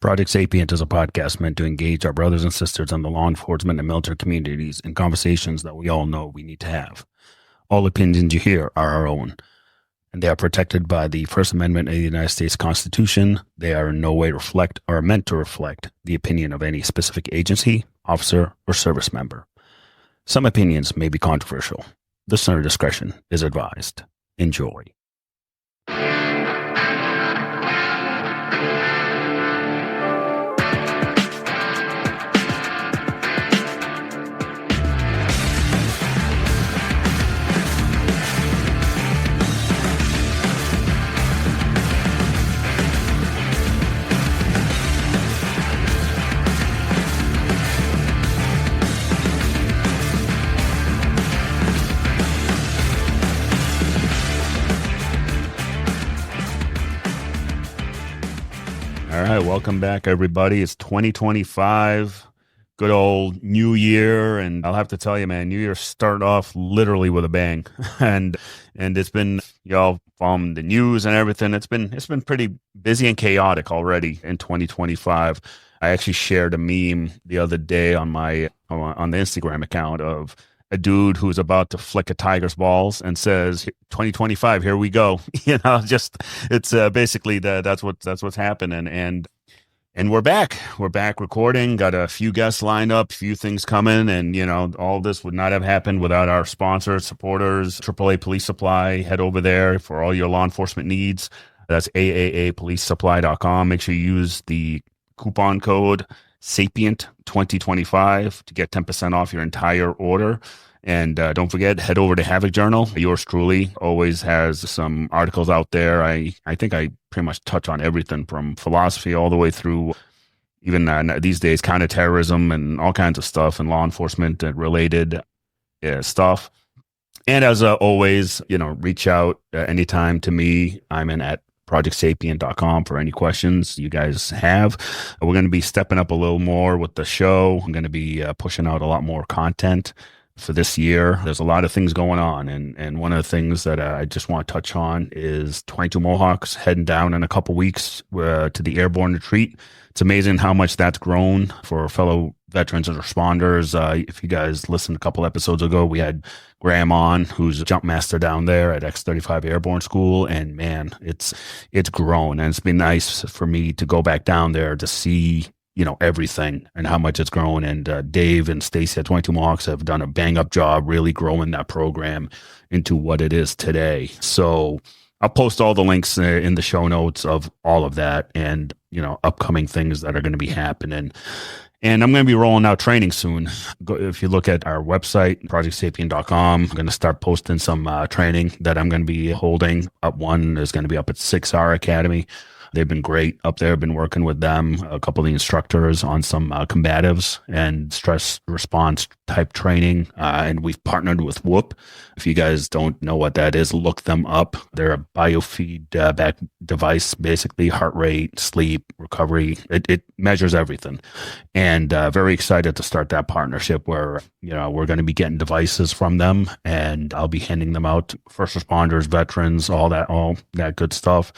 Project Sapient is a podcast meant to engage our brothers and sisters in the law enforcement and military communities in conversations that we all know we need to have. All opinions you hear are our own, and they are protected by the First Amendment of the United States Constitution. They are in no way reflect or are meant to reflect the opinion of any specific agency, officer, or service member. Some opinions may be controversial. Listener discretion is advised. Enjoy. All right, welcome back, everybody. It's 2025, good old New Year, and I'll have to tell you, man, New Year started off literally with a bang, and it's been, from the news and everything, it's been pretty busy and chaotic already in 2025. I actually shared a meme the other day on the Instagram account of a dude who's about to flick a tiger's balls and says 2025, here we go. It's basically that's what's happening. And we're back recording, got a few guests lined up, few things coming. And, all this would not have happened without our sponsors, supporters, AAA Police Supply. Head over there for all your law enforcement needs. That's aaapolicesupply.com. Make sure you use the coupon code Sapient 2025 to get 10% off your entire order. And don't forget, head over to Havoc Journal. Yours truly always has some articles out there. I think I pretty much touch on everything from philosophy all the way through even these days counterterrorism and all kinds of stuff and law enforcement related stuff. And as always, reach out anytime to me. I'm at projectsapient.com for any questions you guys have. We're going to be stepping up a little more with the show. I'm going to be pushing out a lot more content for this year. There's a lot of things going on, and one of the things that I just want to touch on is 22 Mohawks heading down in a couple weeks to the airborne retreat. It's amazing how much that's grown for fellow veterans and responders. If you guys listened a couple episodes ago, we had Graham on, who's a jump master down there at X-35 Airborne School, and man, it's grown, and it's been nice for me to go back down there to see everything and how much it's grown. And Dave and Stacy at 22 Mohawks have done a bang-up job really growing that program into what it is today. So I'll post all the links in the show notes of all of that and, upcoming things that are going to be happening. And I'm going to be rolling out training soon. If you look at our website, projectsapient.com, I'm going to start posting some training that I'm going to be holding. One is going to be up at 6R Academy. They've been great up there. I've been working with them, a couple of the instructors on some combatives and stress response type training. And we've partnered with Whoop. If you guys don't know what that is, look them up. They're a biofeedback device, basically heart rate, sleep, recovery. It measures everything. And very excited to start that partnership where, we're going to be getting devices from them, and I'll be handing them out to first responders, veterans, all that good stuff.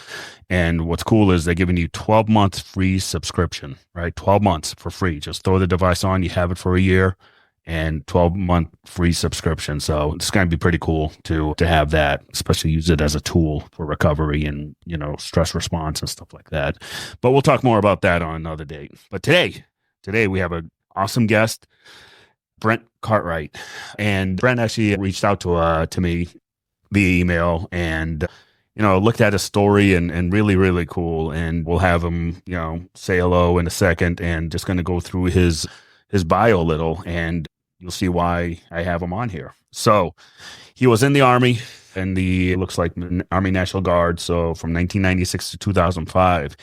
And what's cool is they're giving you 12 months free subscription, right? 12 months for free. Just throw the device on, you have it for a year, and 12-month free subscription. So it's going to be pretty cool to have that, especially use it as a tool for recovery and, stress response and stuff like that. But we'll talk more about that on another date. But today we have an awesome guest, Brent Cartwright. And Brent actually reached out to me via email and looked at his story and really, really cool. And we'll have him, say hello in a second, and just going to go through his bio a little, and you'll see why I have him on here. So he was in the Army, and looks like Army National Guard. So from 1996 to 2005,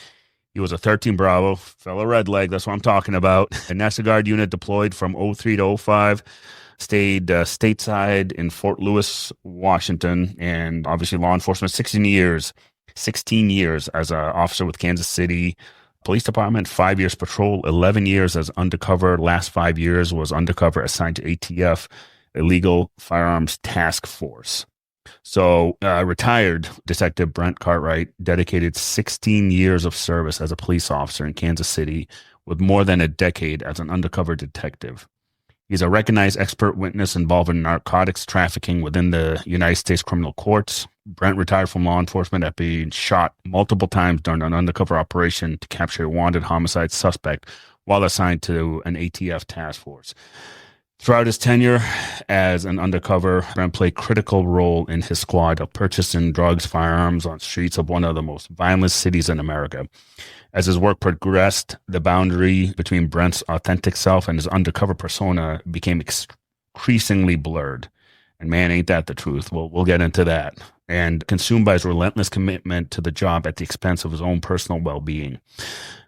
he was a 13 Bravo, fellow red leg. That's what I'm talking about. A National Guard unit deployed from 03 to 05. Stayed stateside in Fort Lewis, Washington, and obviously law enforcement, 16 years as an officer with Kansas City Police Department, 5 years patrol, 11 years as undercover. Last 5 years was undercover assigned to ATF, Illegal Firearms Task Force. So, retired Detective Brent Cartwright dedicated 16 years of service as a police officer in Kansas City, with more than a decade as an undercover detective. He's a recognized expert witness involved in narcotics trafficking within the United States criminal courts. Brent retired from law enforcement after being shot multiple times during an undercover operation to capture a wanted homicide suspect while assigned to an ATF task force. Throughout his tenure as an undercover, Brent played a critical role in his squad of purchasing drugs, firearms on streets of one of the most violent cities in America. As his work progressed, the boundary between Brent's authentic self and his undercover persona became increasingly blurred. And man, ain't that the truth? We'll get into that. And consumed by his relentless commitment to the job at the expense of his own personal well-being.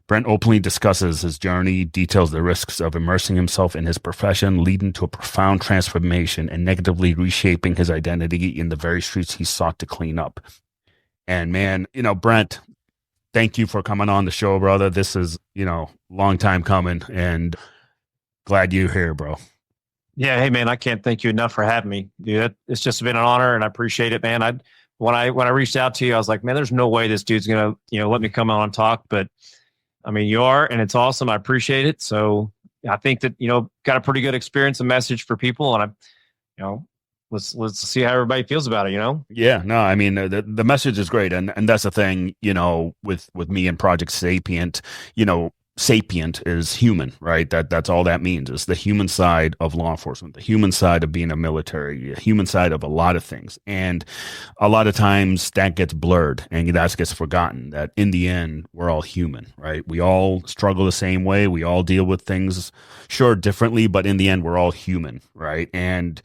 Brent openly discusses his journey, details the risks of immersing himself in his profession, leading to a profound transformation and negatively reshaping his identity in the very streets he sought to clean up. And man, Brent, thank you for coming on the show, brother. This is, long time coming, and glad you're here, bro. Yeah, hey man, I can't thank you enough for having me, dude. It's just been an honor, and I appreciate it, man. When I reached out to you, I was like, man, there's no way this dude's gonna, let me come on and talk. But I mean, you are, and it's awesome. I appreciate it. So I think that got a pretty good experience and message for people, and let's see how everybody feels about it. Yeah, no, I mean the message is great, and that's the thing, with me and Project Sapient, sapient is human, right? That's all that means, is the human side of law enforcement, the human side of being a military, the human side of a lot of things. And a lot of times that gets blurred and that gets forgotten, that in the end, we're all human, right? We all struggle the same way. We all deal with things, sure, differently, but in the end, we're all human, right? And,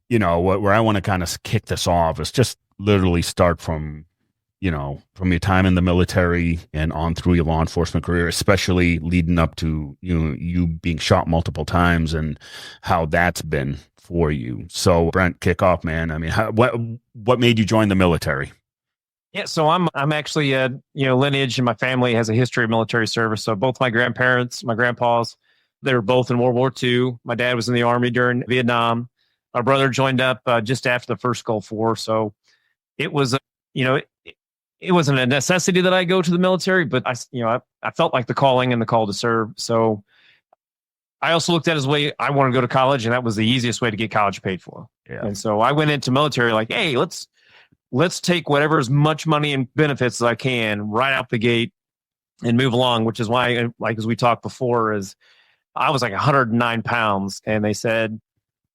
where I want to kind of kick this off is just literally start from your time in the military and on through your law enforcement career, especially leading up to, you being shot multiple times and how that's been for you. So Brent, kick off, man. I mean, what made you join the military? Yeah, so I'm actually lineage, and my family has a history of military service. So both my grandparents, my grandpas, they were both in World War II. My dad was in the Army during Vietnam. My brother joined up just after the first Gulf War. So it was, it wasn't a necessity that I go to the military, but I felt like the calling and the call to serve. So I also looked at it as a way I want to go to college, and that was the easiest way to get college paid for. Yeah. And so I went into military like, hey, let's take whatever as much money and benefits as I can right out the gate and move along, which is why, like, as we talked before, is I was like 109 pounds, and they said,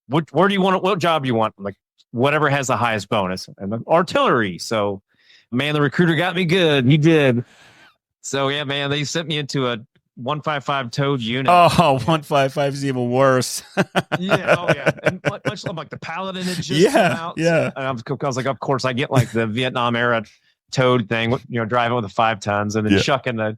what job do you want? I'm like, whatever has the highest bonus, and artillery. So, man, the recruiter got me good. He did. So, yeah, man, they sent me into a 155 towed unit. Oh, 155 is even worse. Yeah, oh yeah, and much like the Paladin had just come out. Yeah. And I was like, of course, I get like the Vietnam era towed thing, driving with the 5 tons and then chucking the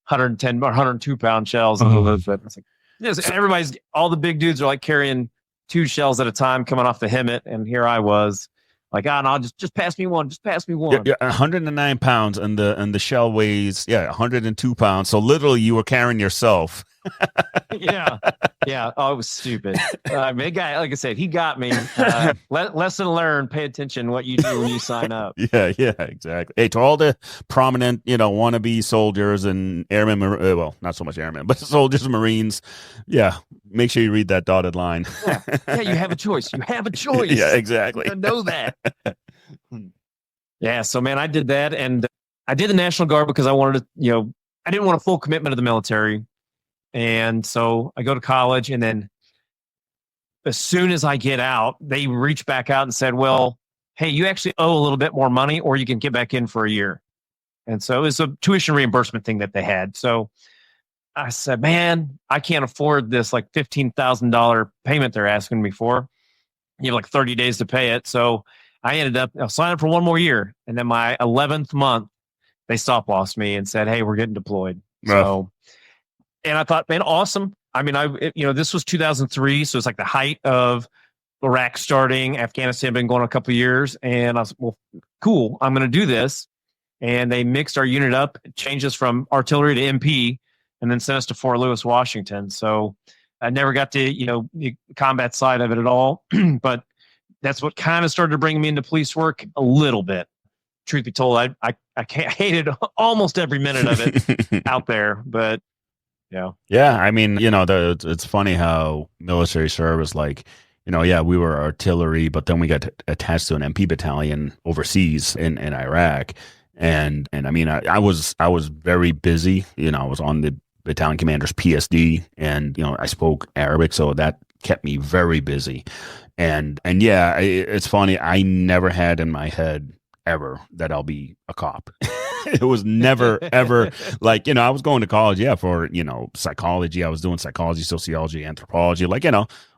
110 or 102 pound shells. It's like, all the big dudes are like carrying 2 shells at a time coming off the Hemet, and here I was like, no, just pass me one. Just pass me one. Yeah, 109 pounds, and the shell weighs 102 pounds. So literally, you were carrying yourself. Yeah. Oh, it was stupid. Big guy, like I said, he got me. Lesson learned: pay attention what you do when you sign up. Yeah, exactly. Hey, to all the prominent, wannabe soldiers and airmen, well, not so much airmen, but soldiers and Marines. Yeah, make sure you read that dotted line. Yeah, you have a choice. You have a choice. Yeah, exactly. I know that. Yeah, so man, I did that, and I did the National Guard because I wanted to, I didn't want a full commitment to the military. And so I go to college, and then as soon as I get out, they reach back out and said, well, hey, you actually owe a little bit more money, or you can get back in for a year. And so it was a tuition reimbursement thing that they had. So I said, man, I can't afford this like $15,000 payment they're asking me for. You have like 30 days to pay it. So I ended up signing up for one more year. And then my 11th month, they stop lost me and said, hey, we're getting deployed. So, and I thought, man, awesome. I mean, this was 2003. So it's like the height of Iraq starting, Afghanistan been going a couple of years. And I was, well, cool, I'm going to do this. And they mixed our unit up, changed us from artillery to MP, and then sent us to Fort Lewis, Washington. So I never got to, the combat side of it at all. But that's what kind of started to bring me into police work a little bit. Truth be told, I hated almost every minute of it out there, but Yeah, I mean, it's funny how military service, like, yeah, we were artillery, but then we got attached to an MP battalion overseas in Iraq, and I mean, I was very busy. I was on the battalion commander's PSD, and I spoke Arabic, so that kept me very busy. And yeah, it's funny. I never had in my head ever that I'll be a cop. It was never ever like, I was going to college, yeah, for, psychology. I was doing psychology, sociology, anthropology, like,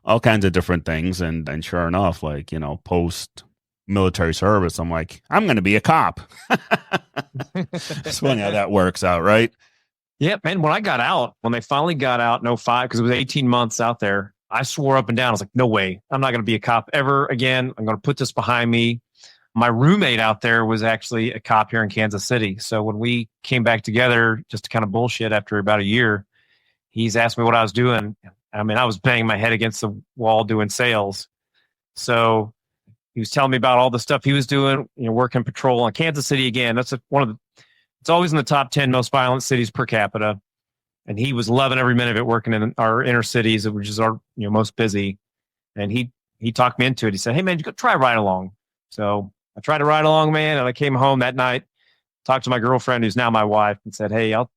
all kinds of different things. And sure enough, like, post military service, I'm like, I'm going to be a cop. It's funny how that works out, right? Yeah, man. When they finally got out in 05, because it was 18 months out there, I swore up and down. I was like, no way. I'm not going to be a cop ever again. I'm going to put this behind me. My roommate out there was actually a cop here in Kansas City. So when we came back together, just to kind of bullshit after about a year, he's asked me what I was doing. I mean, I was banging my head against the wall doing sales. So he was telling me about all the stuff he was doing, working patrol in Kansas City again. That's it's always in the top 10 most violent cities per capita. And he was loving every minute of it, working in our inner cities, which is our most busy. And he talked me into it. He said, hey, man, you go try ride along. So I tried to ride along, man. And I came home that night, talked to my girlfriend, who's now my wife, and said, hey, I'm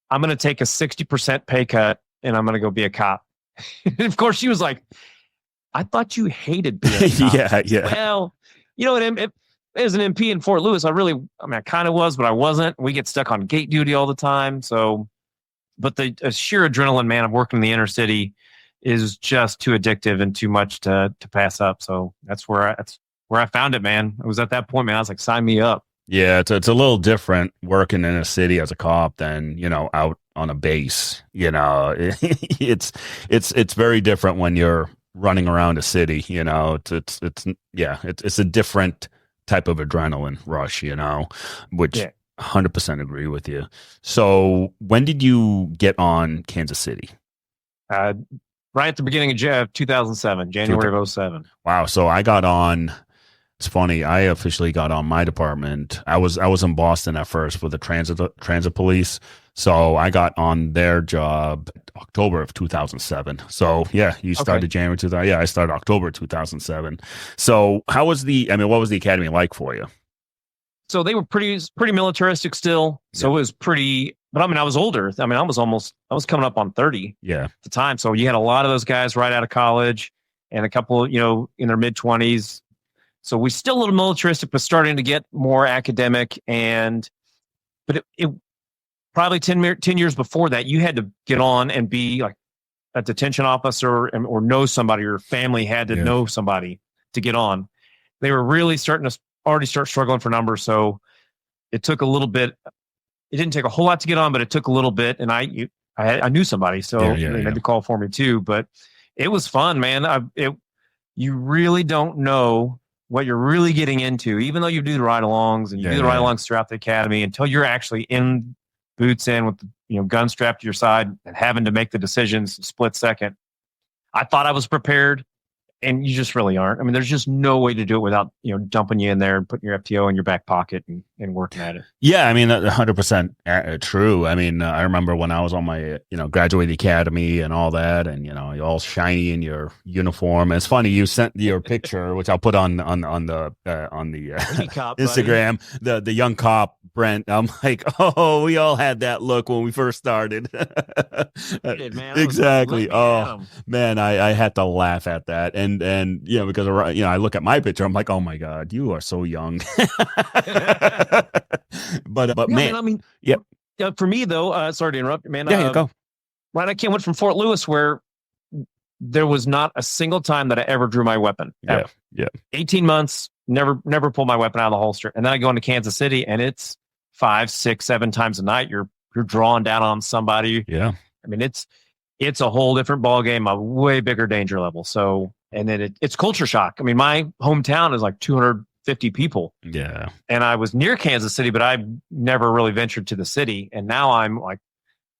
going to take a 60% pay cut and I'm going to go be a cop. And of course, she was like, I thought you hated being a cop. Yeah. Well, as an MP in Fort Lewis, I kind of was, but I wasn't. We get stuck on gate duty all the time. So, but the sheer adrenaline, man, of working in the inner city is just too addictive and too much to pass up. So that's where I found it, man. It was at that point, man. I was like, sign me up. Yeah, it's a little different working in a city as a cop than, out on a base. It's very different when you're running around a city. It's a different type of adrenaline rush, which 100% agree with you. So when did you get on Kansas City? Right at the beginning of 2007, January of 07. Wow. So I got on. It's funny. I officially got on my department. I was in Boston at first with the transit police. So I got on their job October of 2007. So yeah, you started January 2000. Yeah, I started October 2007. So what was the academy like for you? So they were pretty militaristic still. So it was pretty, but I mean, I was older. I mean, I was coming up on 30 at the time. So you had a lot of those guys right out of college and a couple, in their mid 20s. So we still a little militaristic, but starting to get more academic. But it probably 10 years before that, you had to get on and be like a detention officer or know somebody, or your family had to know somebody to get on. They were really starting to already start struggling for numbers. So it took a little bit. It didn't take a whole lot to get on, but it took a little bit. And I knew somebody, so they had to call for me too. But it was fun, man. You really don't know what you're really getting into, even though you do the ride-alongs and you do the ride-alongs throughout the academy, until you're actually in boots in with gun strapped to your side and having to make the decisions split second. I thought I was prepared, and you just really aren't. I mean, there's just no way to do it without dumping you in there and putting your FTO in your back pocket and working at it. Yeah, I mean, 100% true. I mean, I remember when I was on my graduate academy and all that, and you're all shiny in your uniform. And it's funny, you sent your picture, which I'll put on the cop, Instagram, the young cop Brent. I'm like, oh, we all had that look when we first started. Man, exactly. Oh man, I had to laugh at that, and because I look at my picture, I'm like, oh my god, you are so young. but man, I mean, for me though, sorry to interrupt, man. Go. Right, I went from Fort Lewis, where there was not a single time that I ever drew my weapon. Ever. Yeah. 18 months, never pulled my weapon out of the holster, and then I go into Kansas City, and it's 5, 6, 7 times a night. You're drawing down on somebody. Yeah. I mean, it's a whole different ball game, a way bigger danger level. So, and then it's culture shock. I mean, my hometown is like 250 people. Yeah. And I was near Kansas City, but I never really ventured to the city. And now I'm like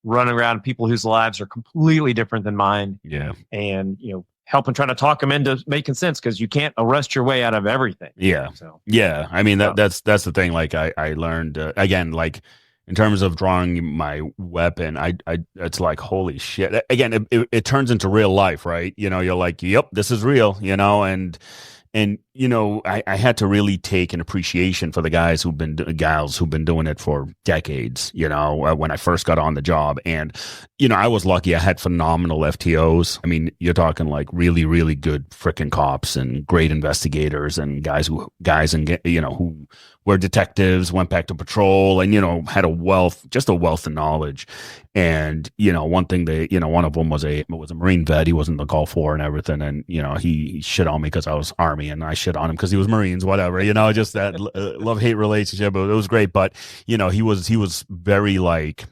running around people whose lives are completely different than mine. Yeah. And, helping trying to talk them into making sense because you can't arrest your way out of everything. Yeah. So Yeah. I mean, that's the thing. Like I learned, again, like in terms of drawing my weapon, it's like, holy shit. Again, it turns into real life, right? You're like, yep, this is real, and I had to really take an appreciation for the gals who've been doing it for decades, when I first got on the job. And I was lucky. I had phenomenal FTOs. I mean, you're talking like really, really good freaking cops and great investigators and guys who were detectives, went back to patrol, and had a wealth of knowledge. And one thing one of them was a Marine vet. He was in the Gulf War and everything, and he shit on me because I was Army, and I shit on him because he was Marines. Whatever, just that love-hate relationship. But it was great. But he was very like,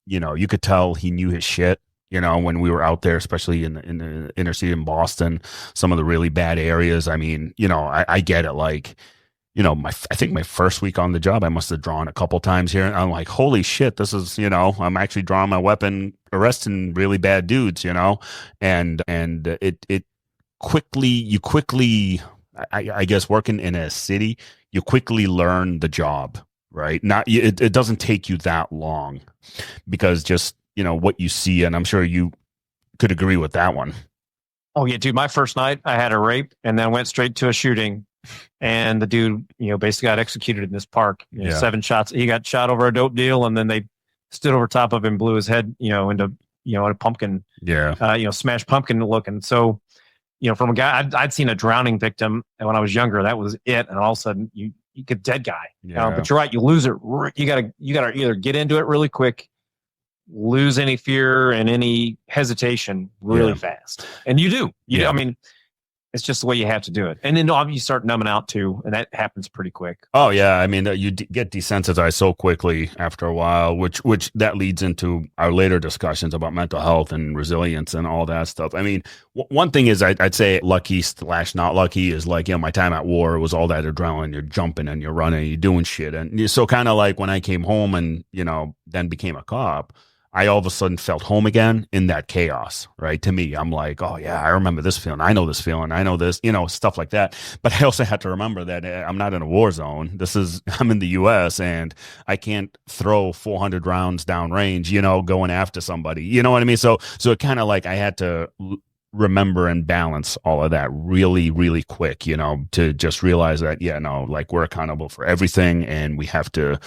you could tell he knew his shit. When we were out there, especially in the inner city in Boston, some of the really bad areas. I mean, I get it. Like, I think my first week on the job, I must have drawn a couple times here. And I'm like, holy shit, this is, I'm actually drawing my weapon, arresting really bad dudes, and it quickly, I guess working in a city, you quickly learn the job, right? It doesn't take you that long because just, what you see, and I'm sure you could agree with that one. Oh yeah, dude, my first night I had a rape and then went straight to a shooting. And the dude, basically got executed in this park. 7 shots. He got shot over a dope deal, and then they stood over top of him, blew his head, into a pumpkin. Yeah. Smashed pumpkin looking. So, from a guy, I'd seen a drowning victim, and when I was younger, that was it. And all of a sudden, you get dead guy. Yeah. But you're right, you lose it. You gotta either get into it really quick, lose any fear and any hesitation really fast, and you do. You do. I mean. It's just the way you have to do it. And then you start numbing out too, and that happens pretty quick. Oh, yeah. I mean, you get desensitized so quickly after a while, which that leads into our later discussions about mental health and resilience and all that stuff. I mean, one thing is I'd say lucky / not lucky is like, my time at war was all that adrenaline. You're jumping and you're running, you're doing shit. And so kind of like when I came home and, then became a cop, I all of a sudden felt home again in that chaos, right? To me, I'm like, oh yeah, I remember this feeling. I know this feeling. I know this, stuff like that. But I also had to remember that I'm not in a war zone. I'm in the U.S. and I can't throw 400 rounds downrange, going after somebody. You know what I mean? So it kind of like I had to remember and balance all of that really, really quick, to just realize that, like we're accountable for everything and we have to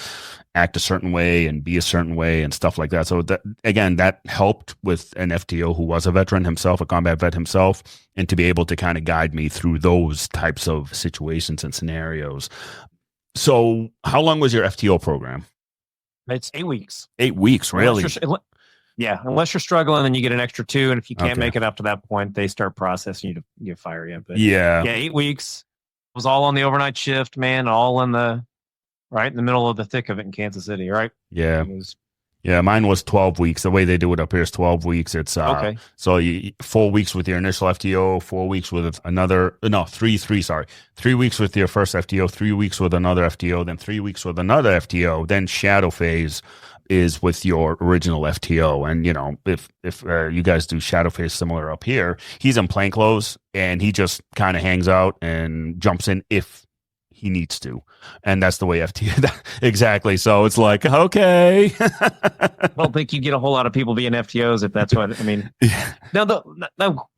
act a certain way and be a certain way and stuff like that. So that helped with an FTO who was a veteran himself, a combat vet himself, and to be able to kind of guide me through those types of situations and scenarios. So how long was your FTO program? It's 8 weeks. 8 weeks, really? Unless you're struggling, then you get an extra 2. And if you can't make it up to that point, they start processing you to fire you. But 8 weeks. It was all on the overnight shift, man, all in the right in the middle of the thick of it in Kansas City, right? Yeah. Mine was 12 weeks. The way they do it up here is 12 weeks. It's okay. So 4 weeks with your initial FTO, 4 weeks with another, no, 3 weeks with your first FTO, 3 weeks with another FTO, then 3 weeks with another FTO, then shadow phase is with your original FTO. And, if you guys do shadow phase similar up here, he's in plain clothes and he just kind of hangs out and jumps in if he needs to. And that's the way FTO, exactly. So it's like, okay. I don't think you get a whole lot of people being FTOs if that's what, I mean. Yeah. Now, the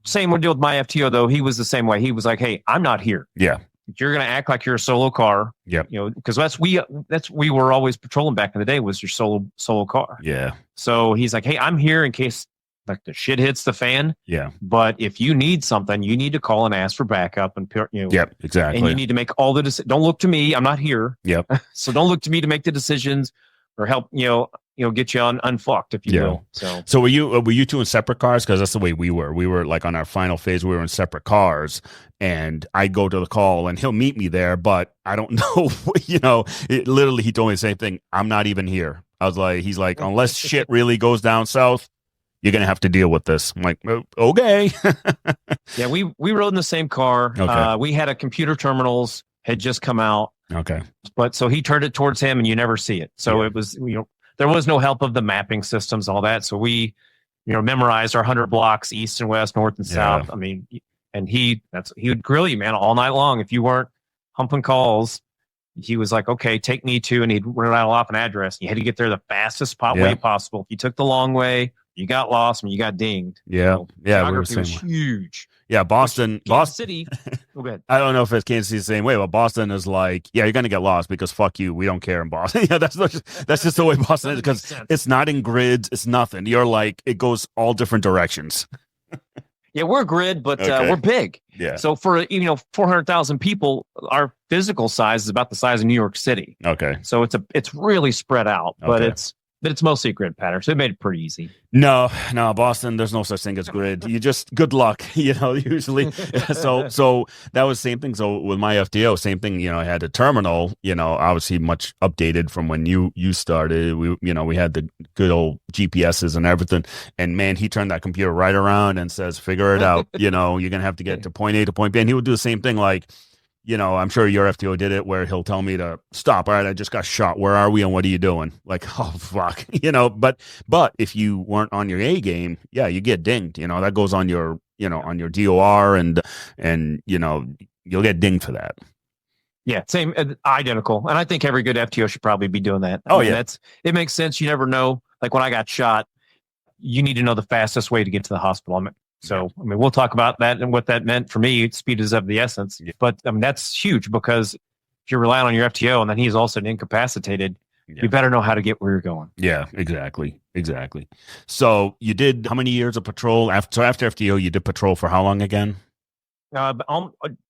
same deal with my FTO, though. He was the same way. He was like, hey, I'm not here. Yeah. You're going to act like you're a solo car. Yep. Because we were always patrolling back in the day was your solo car. Yeah. So he's like, hey, I'm here in case like the shit hits the fan. Yeah. But if you need something, you need to call and ask for backup and Yep, exactly. And you need to make all the decisions. Don't look to me. I'm not here. Yep. So don't look to me to make the decisions or help, get you unfucked, if you will. So were you two in separate cars? Because that's the way we were. We were like on our final phase, we were in separate cars, and I'd go to the call and he'll meet me there, but I don't know, literally he told me the same thing. I'm not even here. I was like, he's like, unless shit really goes down south, you're going to have to deal with this. I'm like, okay. Yeah, we rode in the same car. Okay. We had a computer terminals had just come out. Okay. But so he turned it towards him and you never see it. So it was, there was no help of the mapping systems, all that. So we, memorized our 100 blocks, east and west, north and south. I mean, And he would grill you, man, all night long. If you weren't humping calls, he was like, okay, take me to, and he'd rattle off an address. You had to get there the fastest way possible. If you took the long way, you got lost and you got dinged. Yeah. So Yeah. geography was huge. Yeah. Boston City. Oh, go ahead. I don't know if it's Kansas City the same way, but Boston is like, yeah, you're going to get lost because fuck you. We don't care in Boston. Yeah. That's just the way Boston is, because it's not in grids. It's nothing. You're like, it goes all different directions. Yeah, we're a grid, but we're big. Yeah. So for 400,000 people, our physical size is about the size of New York City. Okay. So it's really spread out, but it's mostly a grid pattern. So it made it pretty easy. No, Boston, there's no such thing as grid. You just, good luck, usually. So that was the same thing. So with my FTO, same thing, I had a terminal, obviously much updated from when you started. We had the good old GPSs and everything. And man, he turned that computer right around and says, figure it out. You're going to have to get to point A to point B. And he would do the same thing, like, I'm sure your FTO did it, where he'll tell me to stop. All right, I just got shot. Where are we and what are you doing? Like, oh, fuck. But if you weren't on your A game, yeah, you get dinged. That goes on your, on your DOR and you'll get dinged for that. Yeah, same, identical. And I think every good FTO should probably be doing that. It makes sense. You never know. Like when I got shot, you need to know the fastest way to get to the hospital. We'll talk about that and what that meant for me. Speed is of the essence. Yeah. But that's huge, because if you're relying on your FTO and then he's also incapacitated, you better know how to get where you're going. Yeah, exactly. So you did how many years of patrol? After FTO, you did patrol for how long again?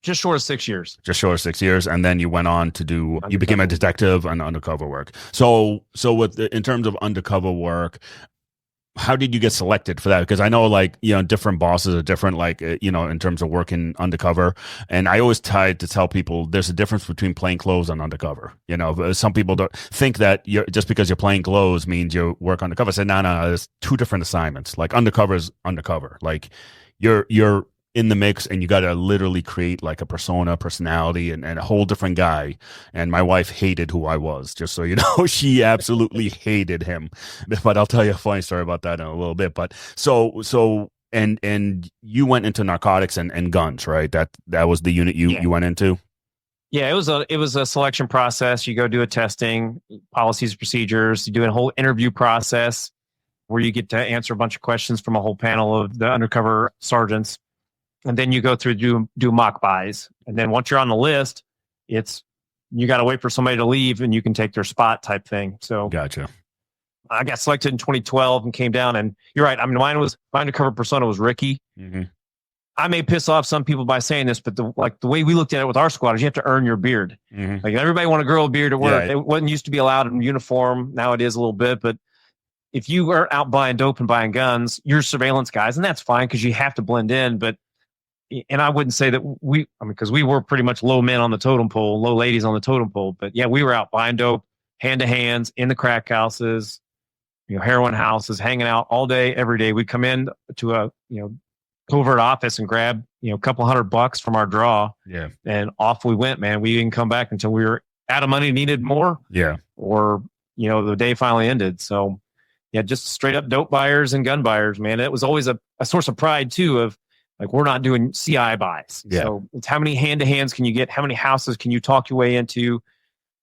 Just short of 6 years. Just short of 6 years, and then you went on to do. Undercover. You became a detective and undercover work. So in terms of undercover work, how did you get selected for that? Because I know, different bosses are different, in terms of working undercover. And I always try to tell people there's a difference between plain clothes and undercover. Some people don't think that just because you're plain clothes means you work undercover. I said, no, there's two different assignments. Like undercover is undercover. Like you're in the mix, and you got to literally create like a personality and a whole different guy. And my wife hated who I was, just so you know. She absolutely hated him. But I'll tell you a funny story about that in a little bit. But and you went into narcotics and guns, right? That was the unit you went into. Yeah, it was a selection process. You go do a testing, policies, procedures. You do a whole interview process where you get to answer a bunch of questions from a whole panel of the undercover sergeants. And then you go through do mock buys. And then once you're on the list, you got to wait for somebody to leave and you can take their spot type thing. So gotcha. I got selected in 2012 and came down. And you're right. I mean, my undercover persona was Ricky. Mm-hmm. I may piss off some people by saying this, but the way we looked at it with our squad is you have to earn your beard. Mm-hmm. Like everybody want to grow a beard at work. Yeah. It wasn't used to be allowed in uniform. Now it is a little bit, but if you are out buying dope and buying guns, you're surveillance guys, and that's fine because you have to blend in. And I wouldn't say that because we were pretty much low men on the totem pole, low ladies on the totem pole. But yeah, we were out buying dope, hand to hands, in the crack houses, heroin houses, hanging out all day, every day. We'd come in to a, covert office and grab, a couple $100 from our draw. Yeah. And off we went, man. We didn't come back until we were out of money, needed more. Yeah. Or, the day finally ended. So yeah, just straight up dope buyers and gun buyers, man. It was always a source of pride too, of like, we're not doing CI buys. Yeah. So it's how many hand to hands can you get? How many houses can you talk your way into?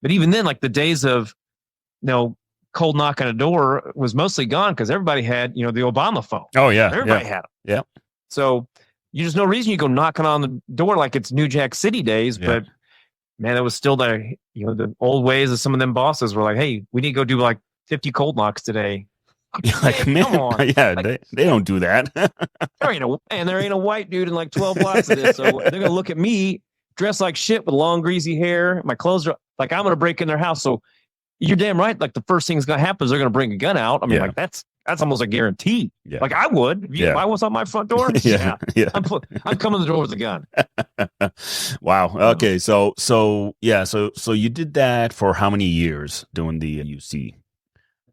But even then, like the days of, cold knock on a door was mostly gone because everybody had, the Obama phone. Oh yeah. Everybody had them. Yeah. So there's no reason you go knocking on the door like it's New Jack City days, but man, it was still the old ways of some of them bosses were like, hey, we need to go do like 50 cold knocks today. Like, man, come on. Yeah, like, they don't do that. there ain't a white dude in like 12 blocks of this. So they're going to look at me dressed like shit with long, greasy hair. My clothes are like, I'm going to break in their house. So you're damn right. Like the first thing that's going to happen is they're going to bring a gun out. I mean, like that's almost a guarantee. Yeah. Like I would, if I was on my front door. Yeah. I'm coming to the door with a gun. Wow. Okay. So you did that for how many years doing the UC?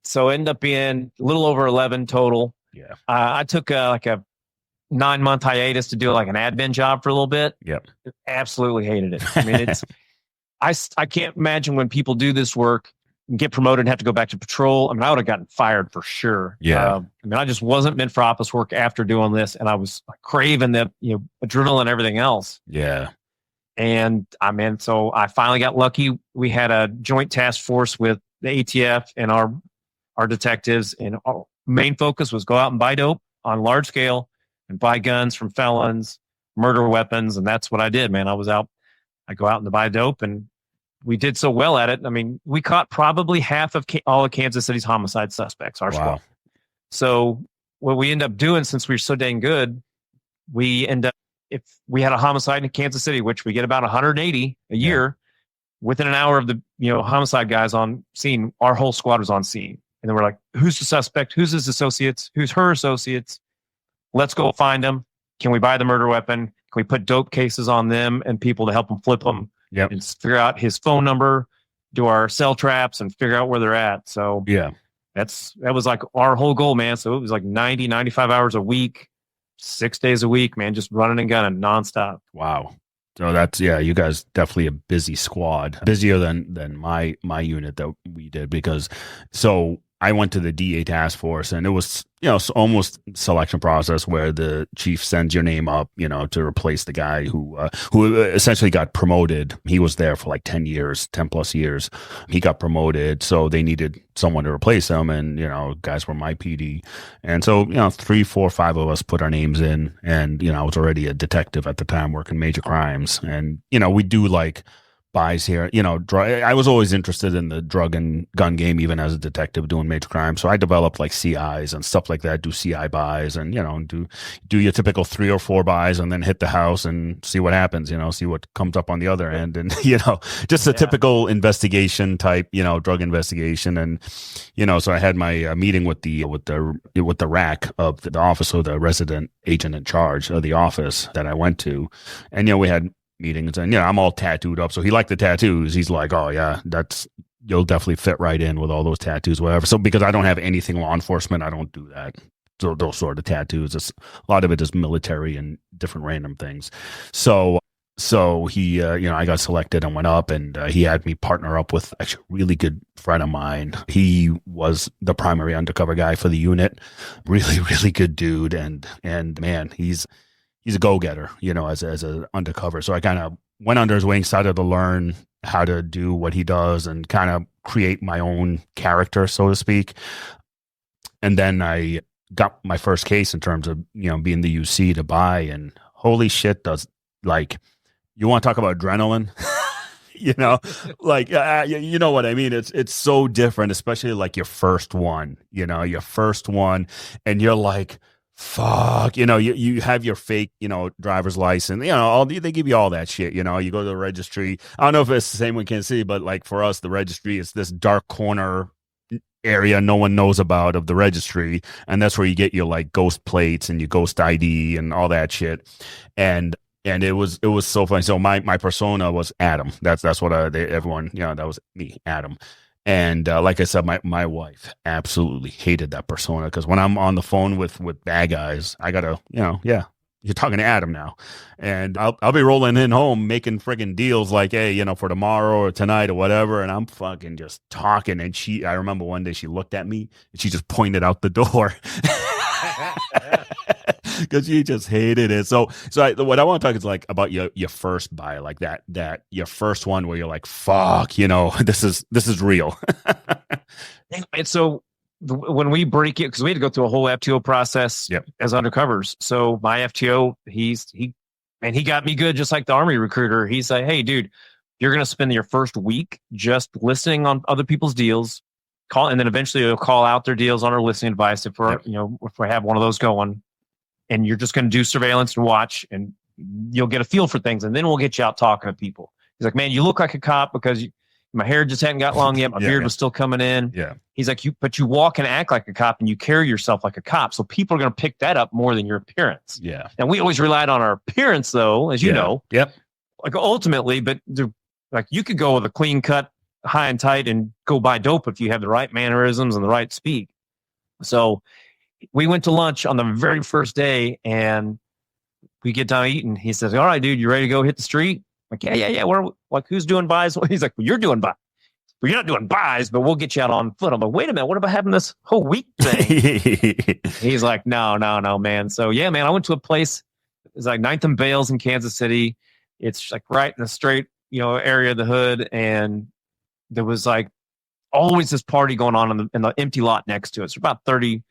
So ended up being a little over 11 total. Yeah. I took like a 9-month hiatus to do like an admin job for a little bit. Yep. Absolutely hated it. I mean, I can't imagine when people do this work get promoted and have to go back to patrol, I mean, I would have gotten fired for sure. Yeah. I mean, I just wasn't meant for office work after doing this, and I was craving the adrenaline and everything else. Yeah. And so I finally got lucky. We had a joint task force with the ATF and our detectives, and our main focus was go out and buy dope on large scale and buy guns from felons, murder weapons, and that's what I did, man. I go out and buy dope, and we did so well at it. I mean, we caught probably half of all of Kansas City's homicide suspects, our squad. So what we end up doing, since we were so dang good, we end up, if we had a homicide in Kansas City, which we get about 180 a year, within an hour of the homicide guys on scene, our whole squad was on scene. And then we're like, who's the suspect? Who's his associates? Who's her associates? Let's go find them. Can we buy the murder weapon? Can we put dope cases on them and people to help them flip them? Yep. And figure out his phone number, do our cell traps, and figure out where they're at. So that was like our whole goal, man. So it was like 90, 95 hours a week, 6 days a week, man, just running and gunning nonstop. Wow. So that's, you guys definitely a busy squad, busier than my unit that we did, because so I went to the DA task force, and it was, almost selection process where the chief sends your name up, to replace the guy who essentially got promoted. He was there for like 10 plus years. He got promoted. So they needed someone to replace him. And, guys were my PD. And so, 3, 4, 5 of us put our names in, and, I was already a detective at the time working major crimes. And, we do like buys here, I was always interested in the drug and gun game, even as a detective doing major crime. So I developed like CIs and stuff like that, do CI buys, and, do your typical 3 or 4 buys, and then hit the house and see what happens, see what comes up on the other end. And, just a typical investigation type, drug investigation. And, so I had my meeting with the RAC of the office, or the resident agent in charge of the office that I went to. And, we had meetings, and I'm all tattooed up, so he liked the tattoos. He's like, oh yeah, you'll definitely fit right in with all those tattoos, whatever. So because I don't have anything law enforcement, I don't do that. So those sort of tattoos, a lot of it is military and different random things. So he I got selected and went up, and he had me partner up with actually a really good friend of mine. He was the primary undercover guy for the unit. Really, really good dude, and man, he's a go-getter, as an undercover. So I kind of went under his wing, started to learn how to do what he does and kind of create my own character, so to speak. And then I got my first case in terms of, being the UC to buy, and holy shit, you want to talk about adrenaline? You know what I mean? It's so different, especially like your first one, and you're like, fuck, you have your fake, driver's license, they give you all that shit, you go to the registry. I don't know if it's the same in Kansas City, but like for us, the registry is this dark corner area no one knows about of the registry. And that's where you get your like ghost plates and your ghost ID and all that shit. And it was so funny. So my persona was Adam. That's what everyone, that was me, Adam. And like I said, my wife absolutely hated that persona, because when I'm on the phone with bad guys, I gotta, you're talking to Adam now, and I'll be rolling in home making friggin' deals like, hey, for tomorrow or tonight or whatever, and I'm fucking just talking. And I remember one day she looked at me and she just pointed out the door. Because she just hated it. So what I want to talk is like about your first buy, like that your first one where you're like, fuck, this is real. And so when we break it, because we had to go through a whole FTO process as undercovers. So my FTO, he got me good, just like the Army recruiter. He's like, hey, dude, you're going to spend your first week just listening on other people's deals, and then eventually you'll call out their deals on our listening device if we have one of those going. And you're just going to do surveillance and watch, and you'll get a feel for things. And then we'll get you out talking to people. He's like, man, you look like a cop because my hair just hadn't got long yet. My beard was still coming in. Yeah. He's like, but you walk and act like a cop, and you carry yourself like a cop. So people are going to pick that up more than your appearance. Yeah. And we always relied on our appearance, though, as you know. Yep. Like ultimately, but like you could go with a clean cut, high and tight, and go buy dope if you have the right mannerisms and the right speak. So we went to lunch on the very first day, and we get done eating. He says, all right, dude, you ready to go hit the street? Like, yeah. We're like, who's doing buys? He's like, well, you're doing buys. Well, you're not doing buys, but we'll get you out on foot. I'm like, wait a minute, what about having this whole week thing? He's like, no, man. So yeah, man, I went to a place. It's like Ninth and Bales in Kansas City. It's like right in the straight, area of the hood, and there was like always this party going on in the empty lot next to it. So about 30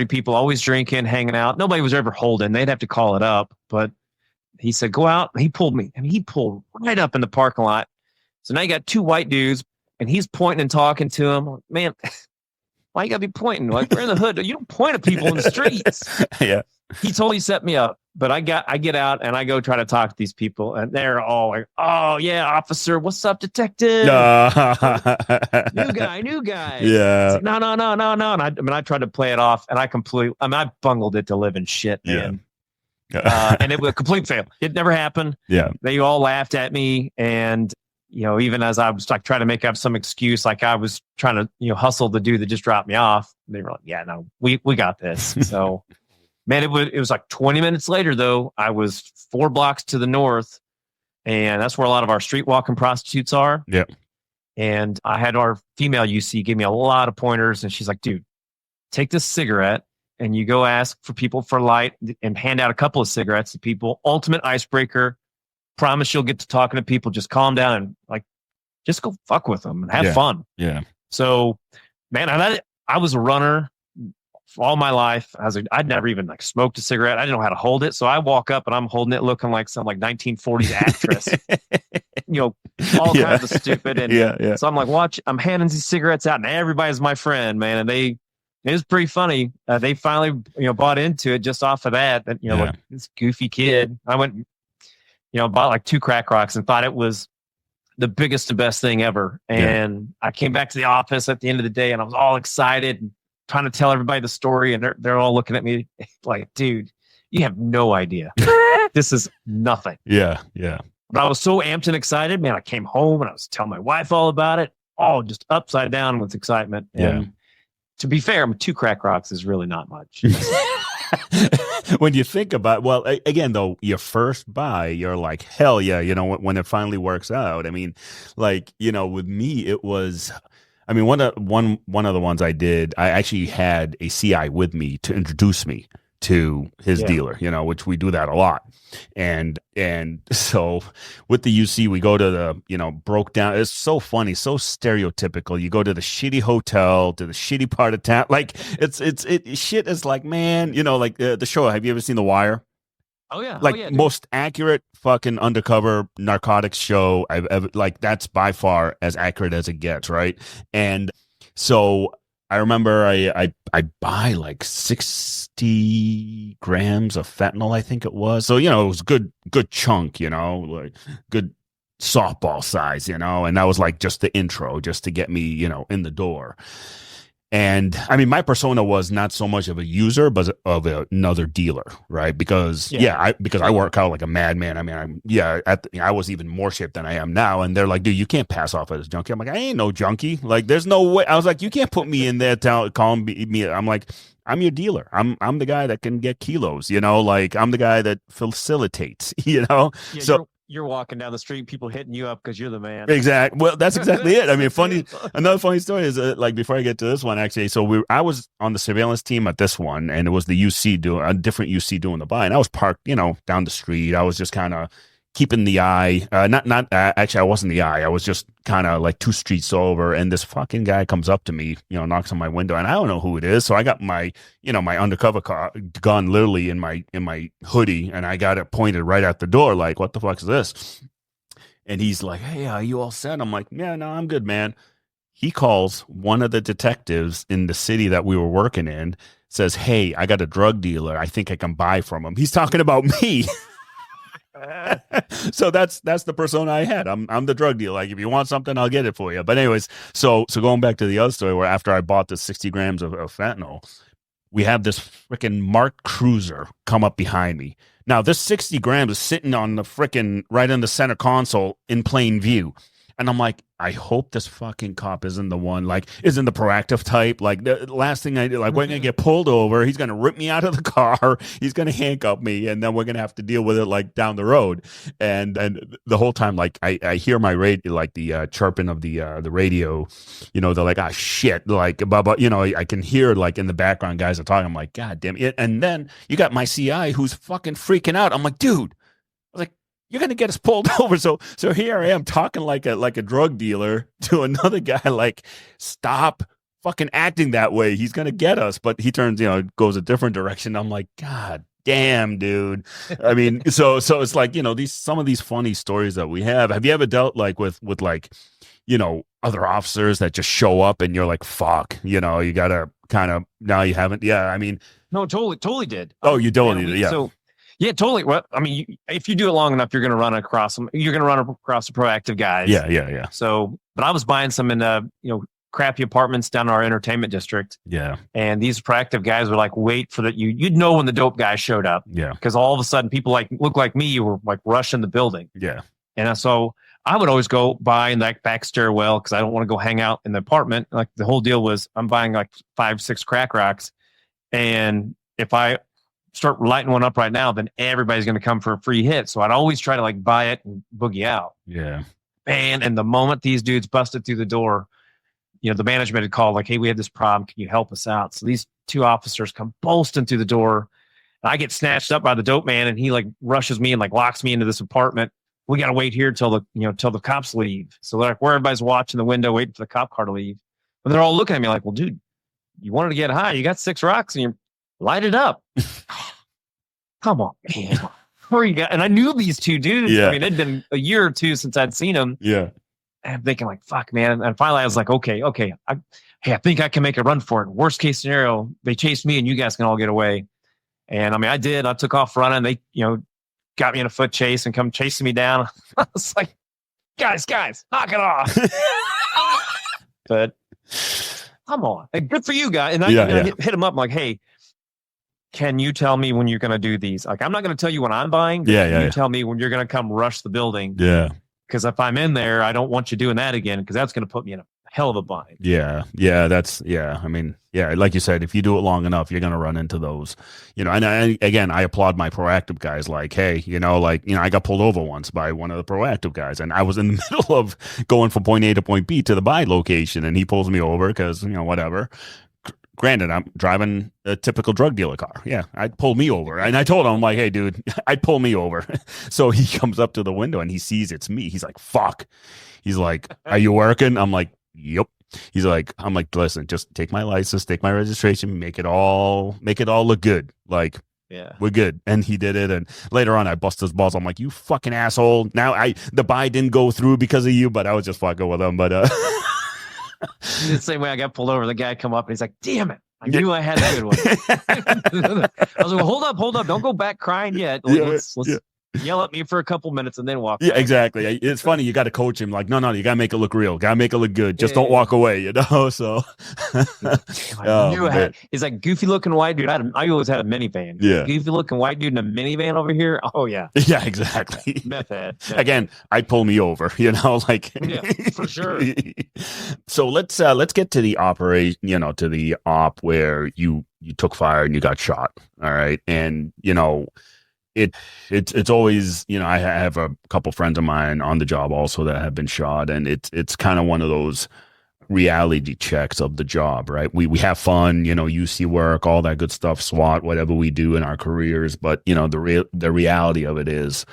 people, always drinking, hanging out. Nobody was ever holding. They'd have to call it up, but he said, go out. He pulled me. I mean, he pulled right up in the parking lot. So now you got two white dudes, and he's pointing and talking to him. Man, why you gotta be pointing? Like, we're in the hood. You don't point at people in the streets. Yeah. He totally set me up. But I get out and I go try to talk to these people, and they're all like, "Oh yeah, officer, what's up, detective? New guy." Yeah. Like, no. And I tried to play it off, and I bungled it to live in shit, man. Yeah. And it was a complete fail. It never happened. Yeah. They all laughed at me, and even as I was like trying to make up some excuse, like I was trying to hustle the dude that just dropped me off. They were like, "Yeah, no, we got this." So. Man, it was like 20 minutes later, though. I was 4 blocks to the north, and that's where a lot of our street walking prostitutes are. Yeah. And I had our female UC give me a lot of pointers, and she's like, dude, take this cigarette, and you go ask for people for light and hand out a couple of cigarettes to people. Ultimate icebreaker. Promise you'll get to talking to people. Just calm down and like, just go fuck with them and have fun. Yeah. So, man, I was a runner. For all my life, I'd never even like smoked a cigarette. I didn't know how to hold it. So I walk up and I'm holding it looking like some like 1940s actress, all kinds of stupid. And so I'm like, I'm handing these cigarettes out and everybody's my friend, man. And it was pretty funny. They finally, bought into it just off of that. And, like this goofy kid, I went, bought like 2 crack rocks and thought it was the biggest and best thing ever. And I came back to the office at the end of the day and I was all excited and trying to tell everybody the story, and they're all looking at me like, dude, you have no idea. This is nothing. Yeah. But I was so amped and excited, man. I came home and I was telling my wife all about it, all just upside down with excitement. And to be fair, 2 crack rocks is really not much. When you think about, well, again, though, your first buy, you're like, hell yeah, when it finally works out. I mean, like, with me, it was... I mean, one of the ones I did, I actually had a CI with me to introduce me to his dealer, which we do that a lot. And so with the UC, we go to the, broke down. It's so funny, so stereotypical. You go to the shitty hotel, to the shitty part of town. Like shit is like, man, like the show. Have you ever seen The Wire? Oh yeah. Like most accurate fucking undercover narcotics show I've ever, like that's by far as accurate as it gets. Right. And so I remember I buy like 60 grams of fentanyl, I think it was. So, it was good chunk, like good softball size, and that was like just the intro just to get me, in the door. And I mean, my persona was not so much of a user, but of another dealer, right? Because I work out like a madman. I mean, I was even more shaped than I am now. And they're like, dude, you can't pass off as a junkie. I'm like, I ain't no junkie. Like, there's no way. I was like, you can't put me in there, call me. I'm like, I'm your dealer. I'm the guy that can get kilos. Like I'm the guy that facilitates. Yeah, so. You're walking down the street, people hitting you up because you're the man. Exactly. Well, that's exactly it. I mean, another funny story is like before I get to this one, actually. So I was on the surveillance team at this one, and it was the UC doing a different UC doing the buy, and I was parked, down the street. I was just kind of keeping the eye. Actually, I wasn't the eye. I was just kind of like 2 streets over, and this fucking guy comes up to me, knocks on my window, and I don't know who it is. So I got my, my undercover gun literally in my hoodie, and I got it pointed right at the door, like, what the fuck is this? And he's like, hey, are you all set? I'm like, yeah, no, I'm good, man. He calls one of the detectives in the city that we were working in, says, hey, I got a drug dealer. I think I can buy from him. He's talking about me. So that's the persona I had. I'm the drug dealer. Like, if you want something, I'll get it for you. But anyways, so going back to the other story, where after I bought the 60 grams of fentanyl, we have this freaking marked cruiser come up behind me. Now, this 60 grams is sitting on the freaking right in the center console in plain view. And I'm like, I hope this fucking cop isn't the one, like, isn't the proactive type. Like, the last thing I do, like, we're going to get pulled over. He's going to rip me out of the car. He's going to handcuff me. And then we're going to have to deal with it, like, down the road. And the whole time, like, I hear my radio, like, the chirping of the radio, you know, they're like, ah, shit. Like, but, you know, I can hear, like, in the background, guys are talking. I'm like, God damn it. And then you got my CI who's fucking freaking out. I'm like, dude, I was like, you're gonna get us pulled over. So here I am talking like a drug dealer to another guy, like, stop fucking acting that way. He's gonna get us. But he turns, you know, goes a different direction. I'm like, God damn, dude. I mean, so it's like, you know, some of these funny stories that we have. Have you ever dealt like with like, you know, other officers that just show up and you're like, fuck, you know, you gotta kind of, now you haven't. Yeah, I mean, no, totally did. Oh, you totally did. Yeah. So yeah, totally. Well, I mean, if you do it long enough, you're going to run across them. You're going to run across the proactive guys. Yeah. So, but I was buying some in crappy apartments down in our entertainment district. Yeah. And these proactive guys were like, wait for that. You'd know when the dope guy showed up. Yeah. Because all of a sudden, people like look like me were like rushing the building. Yeah. And so I would always go buy in that back stairwell because I don't want to go hang out in the apartment. Like the whole deal was, I'm buying like 5-6 crack rocks, and if I start lighting one up right now, then everybody's going to come for a free hit. So I'd always try to like buy it and boogie out. Yeah. And the moment these dudes busted through the door, you know, the management had called like, hey, we have this problem. Can you help us out? So these 2 officers come bolting through the door, and I get snatched up by the dope man, and he like rushes me and like locks me into this apartment. We got to wait here till the cops leave. So they're like, where everybody's watching the window, waiting for the cop car to leave. And they're all looking at me like, well, dude, you wanted to get high. You got 6 rocks and you light it up. Come on, man. Where you got? And I knew these 2 dudes. Yeah. I mean, it'd been a year or 2 since I'd seen them. Yeah. And I'm thinking like, fuck, man. And finally I was like, okay. I think I can make a run for it. Worst case scenario, they chase me and you guys can all get away. And I mean, I did. I took off running. They, got me in a foot chase and come chasing me down. I was like, guys, knock it off. But come on. Hey, good for you guys. And I hit him up. I'm like, hey, can you tell me when you're going to do these? Like, I'm not going to tell you when I'm buying. You tell me when you're going to come rush the building. Yeah. Because if I'm in there, I don't want you doing that again, because that's going to put me in a hell of a bind. Yeah. I mean, like you said, if you do it long enough, you're going to run into those, and I applaud my proactive guys. Like, hey, I got pulled over once by one of the proactive guys, and I was in the middle of going from point A to point B to the buy location, and he pulls me over because, whatever. Granted, I'm driving a typical drug dealer car. Yeah, I'd pull me over. And I told him, I'm like, hey, dude, I'd pull me over. So he comes up to the window and he sees it's me. He's like, fuck. He's like, are you working? I'm like, yep. I'm like, listen, just take my license, take my registration, make it all look good. Like, yeah, we're good. And he did it. And later on, I bust his balls. I'm like, you fucking asshole. Now the buy didn't go through because of you, but I was just fucking with him. But, the same way I got pulled over, the guy come up and he's like, damn it, I knew I had a good one. I was like, well, hold up, don't go back crying yet. Let's yell at me for a couple minutes and then walk away. Exactly. It's funny, you got to coach him like, no, you got to make it look real, got to make it look good, just don't walk away, so he's like, goofy looking white dude. I always had a minivan. Goofy looking white dude in a minivan over here. Oh yeah, exactly. Meth head. Again, I'd pull me over, like, yeah, for sure. So let's get to the operation, to the op where you took fire and you got shot. All right. And it's always, I have a couple friends of mine on the job also that have been shot, and it's kind of one of those reality checks of the job, right? We have fun, UC work, all that good stuff, SWAT, whatever we do in our careers, but the reality of it is,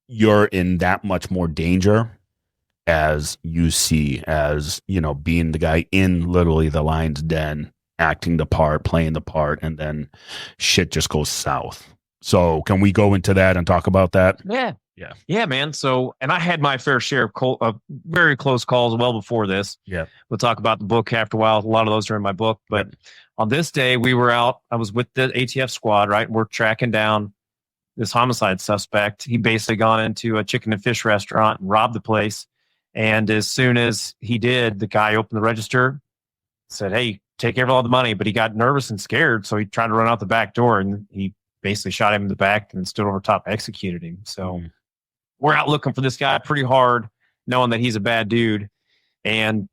you're in that much more danger as UC, as being the guy in literally the lion's den, acting the part, playing the part, and then shit just goes south. So can we go into that and talk about that? Yeah, man. So, and I had my fair share of very close calls well before this. Yeah. We'll talk about the book after a while. A lot of those are in my book. But on this day, we were out. I was with the ATF squad, right? We're tracking down this homicide suspect. He basically gone into a chicken and fish restaurant and robbed the place. And as soon as he did, the guy opened the register, said, hey, take care of all the money. But he got nervous and scared. So he tried to run out the back door, and he basically shot him in the back and stood over top, executed him. So we're out looking for this guy pretty hard. knowing that he's a bad dude. And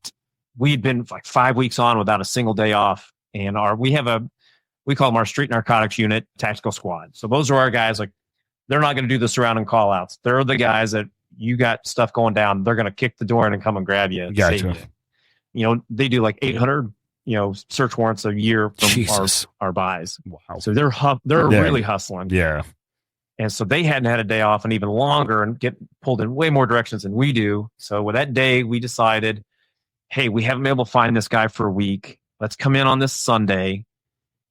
we'd been like 5 weeks on without a single day off. And we call them our street narcotics unit tactical squad. So those are our guys. Like, they're not going to do the surrounding call outs. They're the guys that you got stuff going down. They're going to kick the door in and come and grab you. And save you. You know, they do like 800, search warrants a year from our buys. Wow. So they're really hustling. Yeah. And so they hadn't had a day off and even longer and get pulled in way more directions than we do. So with that day, we decided, hey, we haven't been able to find this guy for a week. Let's come in on this Sunday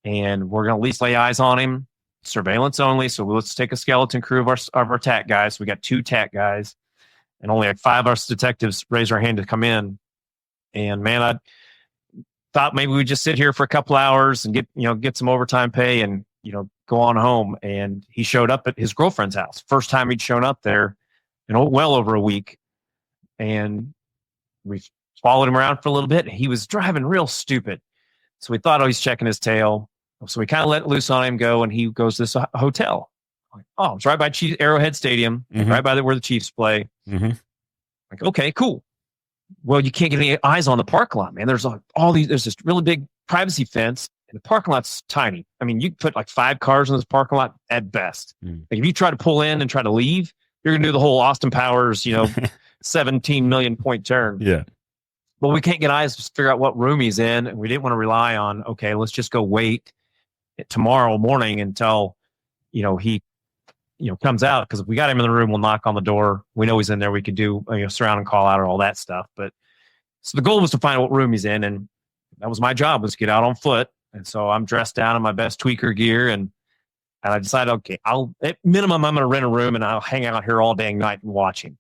and we're going to at least lay eyes on him, surveillance only. So let's take a skeleton crew of our TAC guys. We got 2 TAC guys and only like 5 of us detectives raised our hand to come in. And man, I thought maybe we'd just sit here for a couple hours and get some overtime pay and, go on home. And he showed up at his girlfriend's house. First time he'd shown up there in well over a week. And we followed him around for a little bit. He was driving real stupid. So we thought, he's checking his tail. So we kind of let loose on him go, and he goes to this hotel. It's right by Arrowhead Stadium, right by where the Chiefs play. Like, okay, cool. Well, you can't get any eyes on the parking lot, man. There's there's this really big privacy fence, and the parking lot's tiny. I mean, you can put like 5 cars in this parking lot at best. Like, if you try to pull in and try to leave, you're going to do the whole Austin Powers, 17 million point turn. Yeah. But we can't get eyes to figure out what room he's in. And we didn't want to rely on, okay, let's just go wait tomorrow morning until, he, comes out. Because if we got him in the room, we'll knock on the door. We know he's in there. We could do, surround and call out or all that stuff. But so the goal was to find out what room he's in. And that was my job, was to get out on foot. And so I'm dressed down in my best tweaker gear. And I decided, okay, at minimum, I'm going to rent a room and I'll hang out here all dang night and watch him.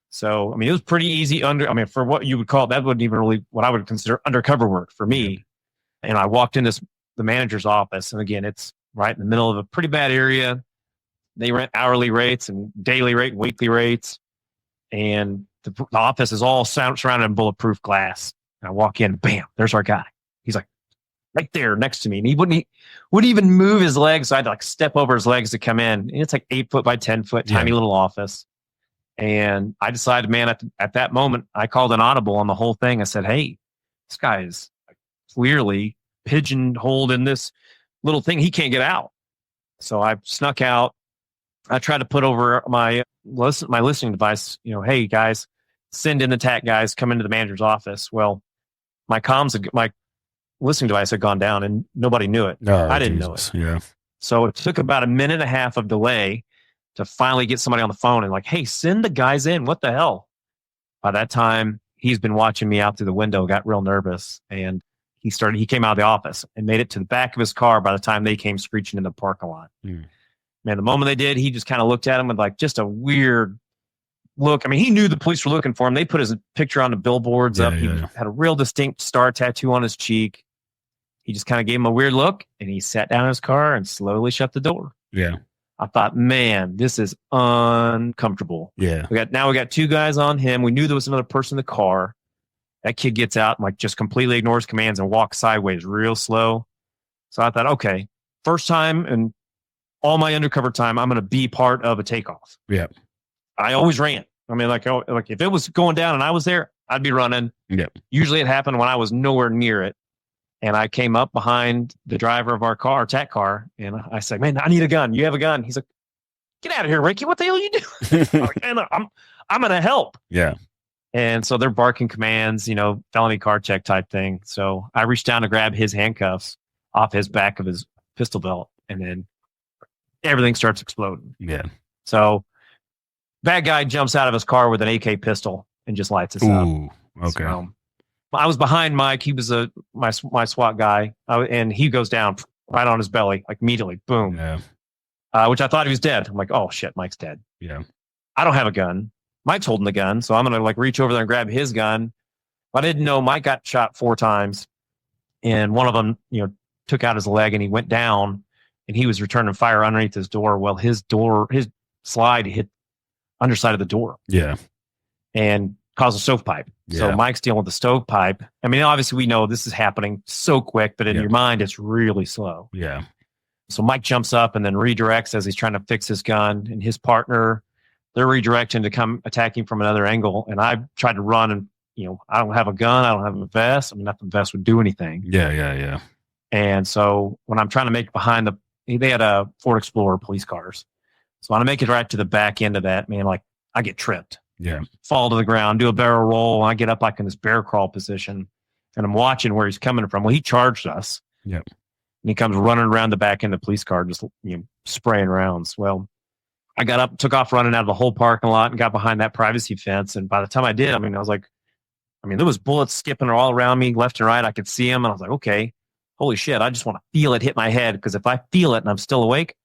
So, I mean, it was pretty easy for what you would call, that wouldn't even really what I would consider undercover work for me. And I walked in the manager's office. And again, it's right in the middle of a pretty bad area. They rent hourly rates and daily rate, weekly rates. And the office is all surrounded in bulletproof glass. And I walk in, bam, there's our guy. He's like right there next to me. And he wouldn't even move his legs. So I had to like step over his legs to come in. And it's like 8 foot by 10 foot, tiny little office. And I decided, man, at that moment, I called an audible on the whole thing. I said, hey, this guy is clearly pigeonholed in this little thing. He can't get out. So I snuck out. I tried to put over my listening device, hey, guys, send in the TAC guys, come into the manager's office. Well, my listening device had gone down and nobody knew it. I didn't know it. Yeah. So it took about a minute and a half of delay to finally get somebody on the phone and like, hey, send the guys in. What the hell? By that time, he's been watching me out through the window, got real nervous. And he came out of the office and made it to the back of his car by the time they came screeching in the parking lot. Man, the moment they did, he just kind of looked at him with like just a weird look. I mean, he knew the police were looking for him. They put his picture on the billboards up. He had a real distinct star tattoo on his cheek. He just kind of gave him a weird look and he sat down in his car and slowly shut the door. Yeah. I thought, man, this is uncomfortable. Yeah. We got 2 guys on him. We knew there was another person in the car. That kid gets out and like just completely ignores commands and walks sideways real slow. So I thought, okay, first time in all my undercover time, I'm going to be part of a takeoff. Yeah. I always ran. I mean, like if it was going down and I was there, I'd be running. Yeah. Usually it happened when I was nowhere near it. And I came up behind the driver of our TAC car, and I said, man, I need a gun. You have a gun? He's like, get out of here, Ricky. What the hell are you doing? I'm like, man, I'm going to help. Yeah. And so they're barking commands, felony car check type thing. So I reached down to grab his handcuffs off his back of his pistol belt, and then everything starts exploding. Yeah. So bad guy jumps out of his car with an AK pistol and just lights us up. Okay. So, I was behind Mike. He was my SWAT guy, and he goes down right on his belly, like immediately, boom. Yeah. Which I thought he was dead. I'm like, oh shit, Mike's dead. Yeah. I don't have a gun. Mike's holding the gun, so I'm gonna like reach over there and grab his gun. I didn't know Mike got shot 4 times, and one of them, took out his leg and he went down, and he was returning fire underneath his door. Well, his slide hit underside of the door. Yeah. And caused a stovepipe. Yeah. So Mike's dealing with the stovepipe. I mean, obviously we know this is happening so quick, but in your mind, it's really slow. Yeah. So Mike jumps up and then redirects as he's trying to fix his gun, and his partner they're redirecting to come attacking from another angle. And I tried to run and, I don't have a gun. I don't have a vest. I mean, not the vest would do anything. Yeah. And so when I'm trying to make behind they had a Ford Explorer police cars. So when I make it right to the back end of that, man, like I get tripped. Yeah. Fall to the ground, do a barrel roll. And I get up like in this bear crawl position and I'm watching where he's coming from. Well, he charged us. Yep. And he comes running around the back end of the police car, just spraying rounds. Well, I got up, took off running out of the whole parking lot and got behind that privacy fence. And by the time I did, I was like, there was bullets skipping all around me, left and right. I could see them. And I was like, okay, holy shit. I just want to feel it hit my head. Because if I feel it and I'm still awake,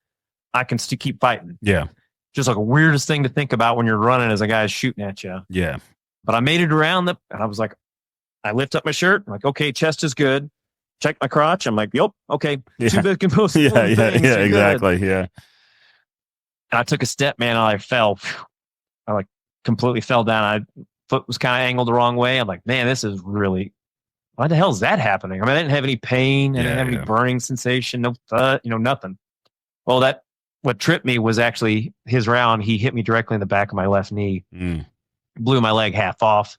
I can still keep fighting. Yeah. Just like a weirdest thing to think about when you're running as a guy's shooting at you. Yeah. But I made it around and I was like, I lift up my shirt. I'm like, okay, chest is good. Check my crotch. I'm like, yep, okay. Yeah. Two big composed Yeah, things, exactly. good. Yeah. And I took a step, man, and I fell. I like completely fell down. Foot was kind of angled the wrong way. I'm like, man, this is really, why the hell is that happening? I didn't have any pain. I didn't have any burning sensation. No, nothing. Well, what tripped me was actually his round. He hit me directly in the back of my left knee, blew my leg half off,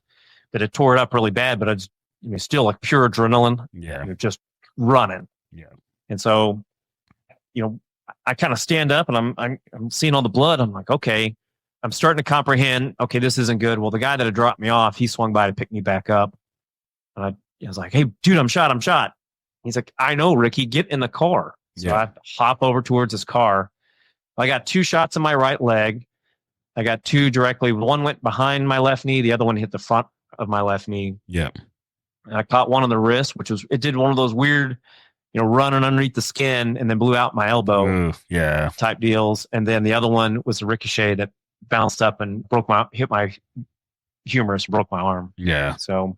but it tore it up really bad. But I was still like pure adrenaline. Yeah. Just running. Yeah. And so, I kind of stand up and I'm seeing all the blood. I'm like, okay, I'm starting to comprehend. Okay, this isn't good. Well, the guy that had dropped me off, he swung by to pick me back up. And I was like, hey, dude, I'm shot. He's like, I know, Ricky, get in the car. So I hop over towards his car. I got 2 shots in my right leg. I got 2 directly. One went behind my left knee. The other one hit the front of my left knee. Yeah. And I caught one on the wrist, it did one of those weird, running underneath the skin and then blew out my elbow. Type deals. And then the other one was a ricochet that bounced up and hit my humerus, broke my arm. Yeah. So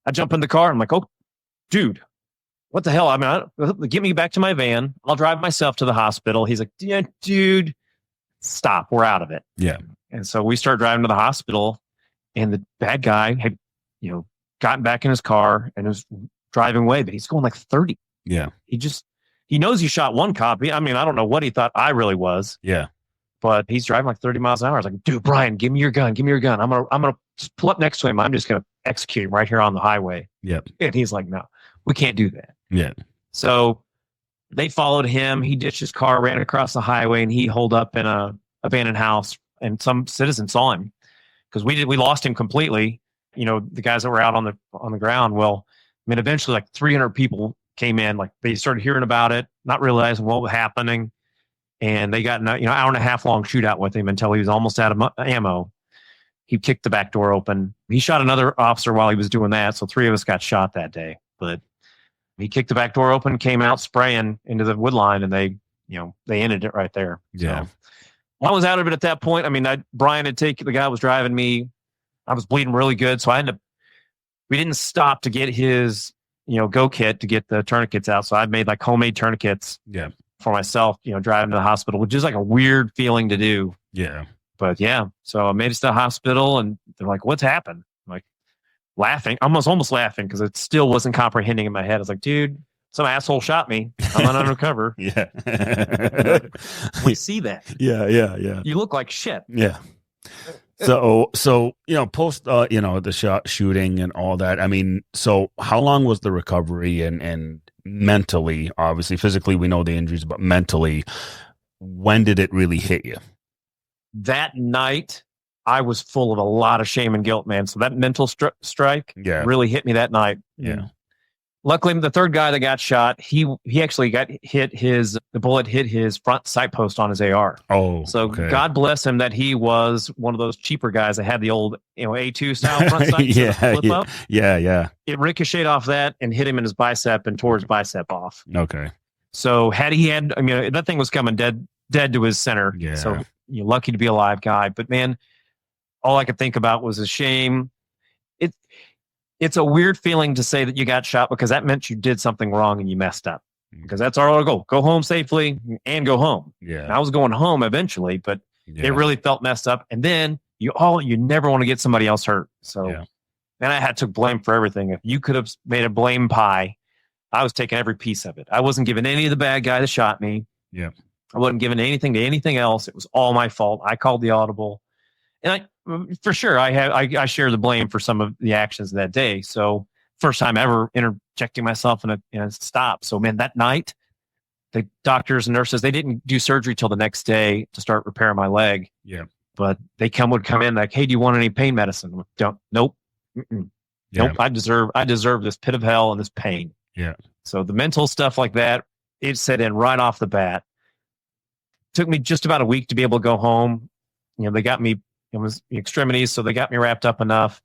I jump in the car. I'm like, oh, dude, what the hell? Get me back to my van. I'll drive myself to the hospital. He's like, yeah, dude, stop. We're out of it. Yeah. And so we start driving to the hospital and the bad guy had, gotten back in his car and was driving away, but he's going like 30. Yeah. He knows he shot one cop. I don't know what he thought I really was. Yeah. But he's driving like 30 miles an hour. I was like, dude, Brian, give me your gun. I'm gonna just pull up next to him. I'm just gonna execute him right here on the highway. Yep. And he's like, no, we can't do that. Yeah. So they followed him. He ditched his car, ran across the highway, and he holed up in a abandoned house. And some citizen saw him because we lost him completely. The guys that were out on the ground. Well, eventually like 300 people came in. Like they started hearing about it, not realizing what was happening. And they got an hour and a half long shootout with him until he was almost out of ammo. He kicked the back door open. He shot another officer while he was doing that. So 3 of us got shot that day. But he kicked the back door open, came out spraying into the wood line, and they ended it right there. Yeah. So I was out of it at that point. Brian had taken, the guy was driving me. I was bleeding really good. So we didn't stop to get his, go kit to get the tourniquets out. So I made like homemade tourniquets. Yeah. For myself, driving to the hospital, which is like a weird feeling to do. Yeah. But yeah, so I made it to the hospital and they're like, what's happened? I'm like laughing, almost laughing because it still wasn't comprehending in my head. I was like, dude, some asshole shot me. I'm on undercover. Yeah. We see that. Yeah. You look like shit. Yeah. So post the shooting and all that. So how long was the recovery and mentally, obviously, physically we know the injuries, but mentally, when did it really hit you? That night, I was full of a lot of shame and guilt, man. So that mental strike really hit me that night. Yeah. Luckily, the third guy that got shot, he actually got the bullet hit his front sight post on his AR. Oh, so okay. God bless him that he was one of those cheaper guys that had the old A2 style front sight. Flip up. Yeah. It ricocheted off that and hit him in his bicep and tore his bicep off. Okay. So had he had, that thing was coming dead to his center. Yeah. So you're lucky to be alive, guy. But man, all I could think about was the shame. It's a weird feeling to say that you got shot because that meant you did something wrong and you messed up. Because that's our goal. Go home safely and go home. Yeah. And I was going home eventually, but it really felt messed up. And then you never want to get somebody else hurt. So then I had to blame for everything. If you could have made a blame pie, I was taking every piece of it. I wasn't giving any of the bad guy that shot me. Yeah. I wasn't giving anything to anything else. It was all my fault. I called the audible. And for sure, I share the blame for some of the actions that day. So first time ever interjecting myself in a stop. So man, that night, the doctors and nurses, they didn't do surgery till the next day to start repairing my leg. Yeah. But they would come in like, hey, do you want any pain medicine? Nope. Mm-mm. Yeah. Nope. I deserve this pit of hell and this pain. Yeah. So the mental stuff like that, it set in right off the bat. Took me just about a week to be able to go home. They got me, it was the extremities. So they got me wrapped up enough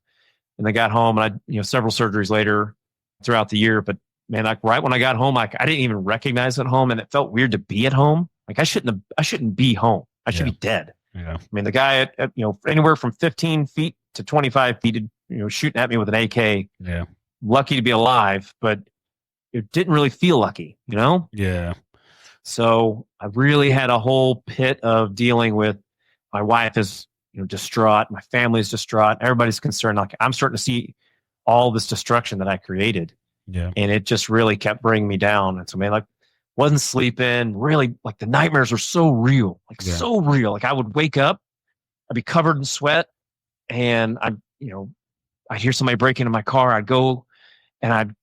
and they got home and several surgeries later throughout the year. But man, like right when I got home, I didn't even recognize it home, and it felt weird to be at home. Like I shouldn't be home. I should be dead. Yeah. I mean, the guy at anywhere from 15 feet to 25 feet, shooting at me with an AK. Yeah. Lucky to be alive, but it didn't really feel lucky, Yeah. So I really had a whole pit of dealing with. My wife is distraught. My family is distraught. Everybody's concerned. Like I'm starting to see all this destruction that I created. Yeah. And it just really kept bringing me down. And so, man, like wasn't sleeping. Really, like the nightmares were so real, so real. Like I would wake up, I'd be covered in sweat, and I'd hear somebody break into my car. I'd go and I'd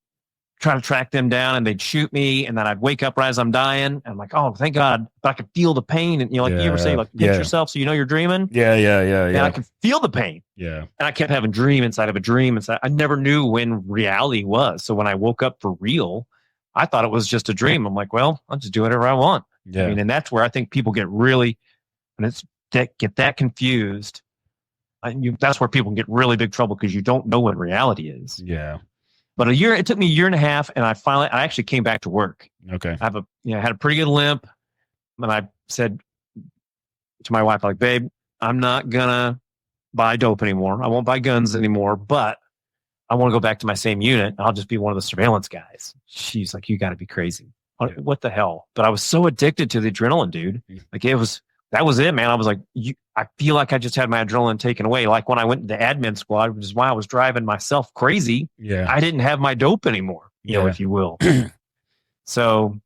try to track them down, and they'd shoot me. And then I'd wake up right as I'm dying. And I'm like, oh, thank God. But I could feel the pain. And you ever say, like, pinch yourself so you're dreaming? Yeah. And I could feel the pain. Yeah. And I kept having dream inside of a dream inside. I never knew when reality was. So when I woke up for real, I thought it was just a dream. I'm like, well, I'll just do whatever I want. Yeah. I mean, and that's where I think people get really, get that confused. That's where people can get really big trouble because you don't know what reality is. Yeah. But it took me a year and a half, and I actually came back to work. Okay. I had a pretty good limp, and I said to my wife, like, babe, I'm not gonna buy dope anymore. I won't buy guns anymore, but I want to go back to my same unit. I'll just be one of the surveillance guys. She's like, you got to be crazy. What the hell? But I was so addicted to the adrenaline, dude. Like that was it, man. I was like, I feel like I just had my adrenaline taken away. Like when I went to the admin squad, which is why I was driving myself crazy. Yeah. I didn't have my dope anymore, if you will. So,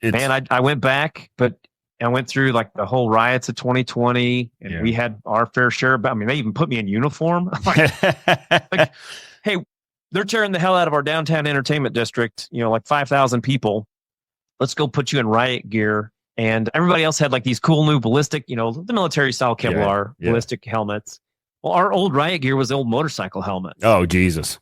man, I went back, but I went through like the whole riots of 2020, and we had our fair share. But I mean, they even put me in uniform. like, hey, they're tearing the hell out of our downtown entertainment district, like 5,000 people. Let's go put you in riot gear. And everybody else had like these cool new ballistic, the military style Kevlar ballistic helmets. Well, our old riot gear was the old motorcycle helmets. Oh, Jesus.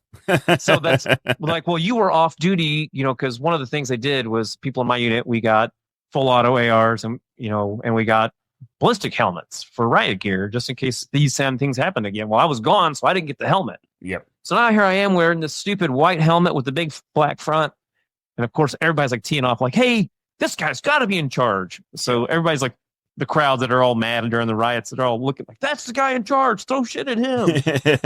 So that's like, well, you were off duty, because one of the things they did was people in my unit, we got full auto ARs and we got ballistic helmets for riot gear just in case these same things happened again. Well, I was gone, so I didn't get the helmet. Yep. So now here I am wearing this stupid white helmet with the big black front. And of course, everybody's like teeing off like, hey, this guy's got to be in charge. So everybody's like, the crowd that are all mad during the riots, that are all looking like, that's the guy in charge. Throw shit at him.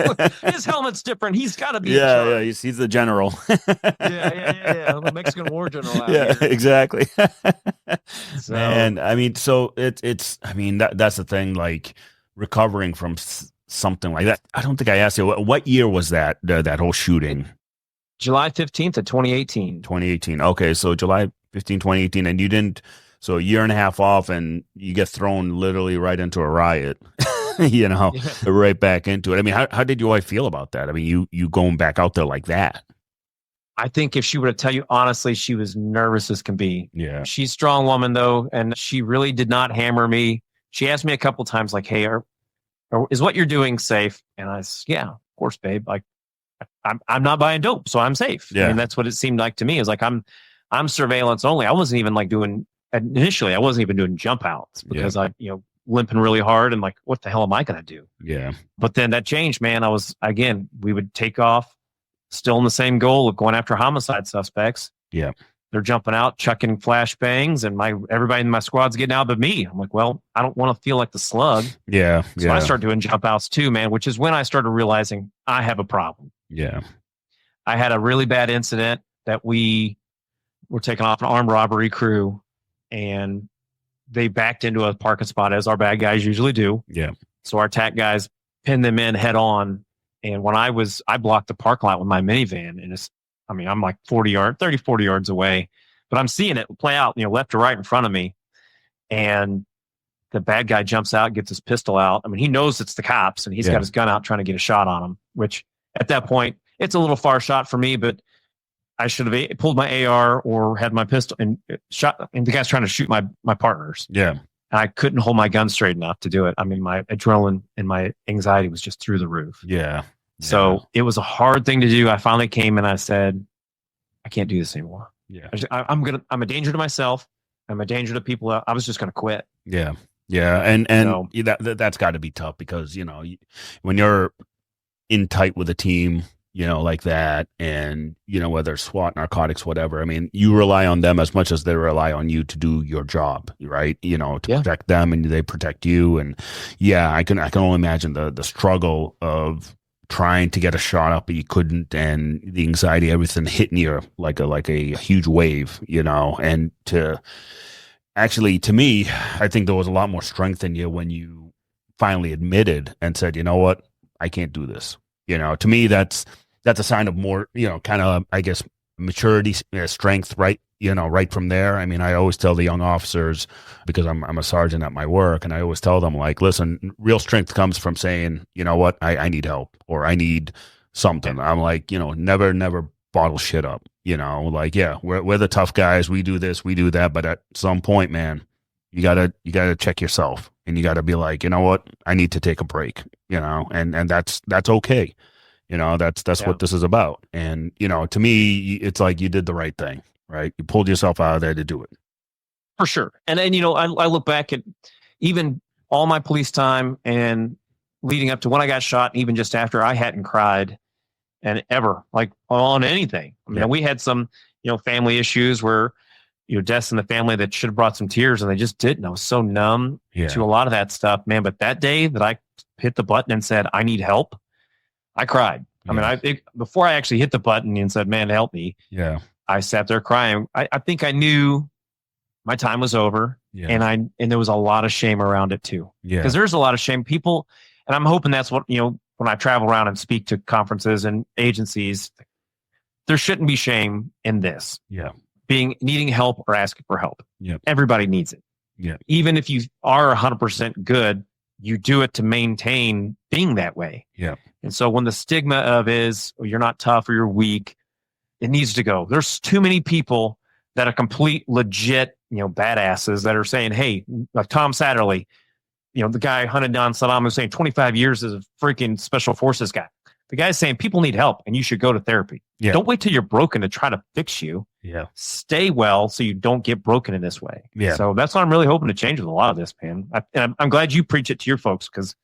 Look, his helmet's different. He's got to be in charge. Yeah, he's the general. Yeah. The Mexican war general out here. Exactly. So, and I mean, so it's that's the thing, like recovering from something like that. I don't think I asked you, what year was that whole shooting? July 15th of 2018. 2018. Okay, so July 15, 2018, and you didn't. So a year and a half off, and you get thrown literally right into a riot, right back into it. I mean, how did your wife feel about that? I mean, you going back out there like that? I think if she were to tell you honestly, she was nervous as can be. Yeah. She's a strong woman though, and she really did not hammer me. She asked me a couple times like, hey, is what you're doing safe? And I said, yeah, of course, babe. Like, I'm not buying dope, so I'm safe. Yeah. I mean, that's what it seemed like to me. Is like I'm surveillance only. I wasn't even like initially, I wasn't even doing jump outs because I, limping really hard and like, what the hell am I going to do? Yeah. But then that changed, man. We would take off still in the same goal of going after homicide suspects. Yeah. They're jumping out, chucking flashbangs, and everybody in my squad's getting out but me. I'm like, well, I don't want to feel like the slug. Yeah. So I started doing jump outs too, man, which is when I started realizing I have a problem. Yeah. I had a really bad incident that we were taking off an armed robbery crew, and they backed into a parking spot as our bad guys usually do. Yeah. So our TAC guys pinned them in head on. And when I blocked the parking lot with my minivan, and I'm like 40 yards away, but I'm seeing it play out, left to right in front of me. And the bad guy jumps out, gets his pistol out. I mean, he knows it's the cops, and he's got his gun out trying to get a shot on him, which at that point, it's a little far shot for me, but I should have pulled my AR or had my pistol and shot. And the guy's trying to shoot my partners. Yeah. And I couldn't hold my gun straight enough to do it. I mean, my adrenaline and my anxiety was just through the roof. Yeah. So it was a hard thing to do. I finally came and I said, I can't do this anymore. Yeah. I'm a danger to myself. I'm a danger to people. I was just going to quit. Yeah. Yeah. And so, that's got to be tough because, you know, when you're in tight with a team, you know, like that, and, you know, whether it's SWAT, narcotics, whatever, I mean, you rely on them as much as they rely on you to do your job, right? You know, to protect them, and they protect you. And I can only imagine the struggle of trying to get a shot up, but you couldn't, and the anxiety, everything hitting you like a huge wave, you know. And to me, I think there was a lot more strength in you when you finally admitted and said, you know what, I can't do this. You know, to me, that's a sign of more, you know, kind of, I guess, maturity, strength, right? You know, right from there. I mean, I always tell the young officers, because I'm a sergeant at my work, and I always tell them, like, listen, real strength comes from saying, you know what, I need help, or I need something. I'm like, you know, never bottle shit up, you know, like, yeah, we're the tough guys. We do this, we do that. But at some point, man, you gotta check yourself, and you gotta be like, you know what, I need to take a break, you know, and that's okay. You know, that's what this is about. And, you know, to me, it's like you did the right thing, right? You pulled yourself out of there to do it. For sure. And you know, I look back at even all my police time and leading up to when I got shot, even just after, I hadn't cried and ever, like, on anything. I mean, we had some, you know, family issues where, you know, deaths in the family that should have brought some tears, and they just didn't. I was so numb to a lot of that stuff, man. But that day that I hit the button and said, I need help, I cried. I mean, before I actually hit the button and said, man, help me. Yeah. I sat there crying. I think I knew my time was over, and there was a lot of shame around it too. Yeah. Because there's a lot of shame. People, and I'm hoping that's what, you know, when I travel around and speak to conferences and agencies, there shouldn't be shame in this. Yeah. Needing help or asking for help. Yeah. Everybody needs it. Yeah. Even if you are 100% good, you do it to maintain being that way. Yeah. And so when the stigma of you're not tough or you're weak, it needs to go. There's too many people that are complete legit, you know, badasses that are saying, hey, like Tom Satterley, you know, the guy hunted down Saddam Hussein 25 years as a freaking special forces guy. The guy's saying people need help and you should go to therapy. Yeah. Don't wait till you're broken to try to fix you. Yeah. Stay well so you don't get broken in this way. Yeah. So that's what I'm really hoping to change with a lot of this, man. I'm glad you preach it to your folks, because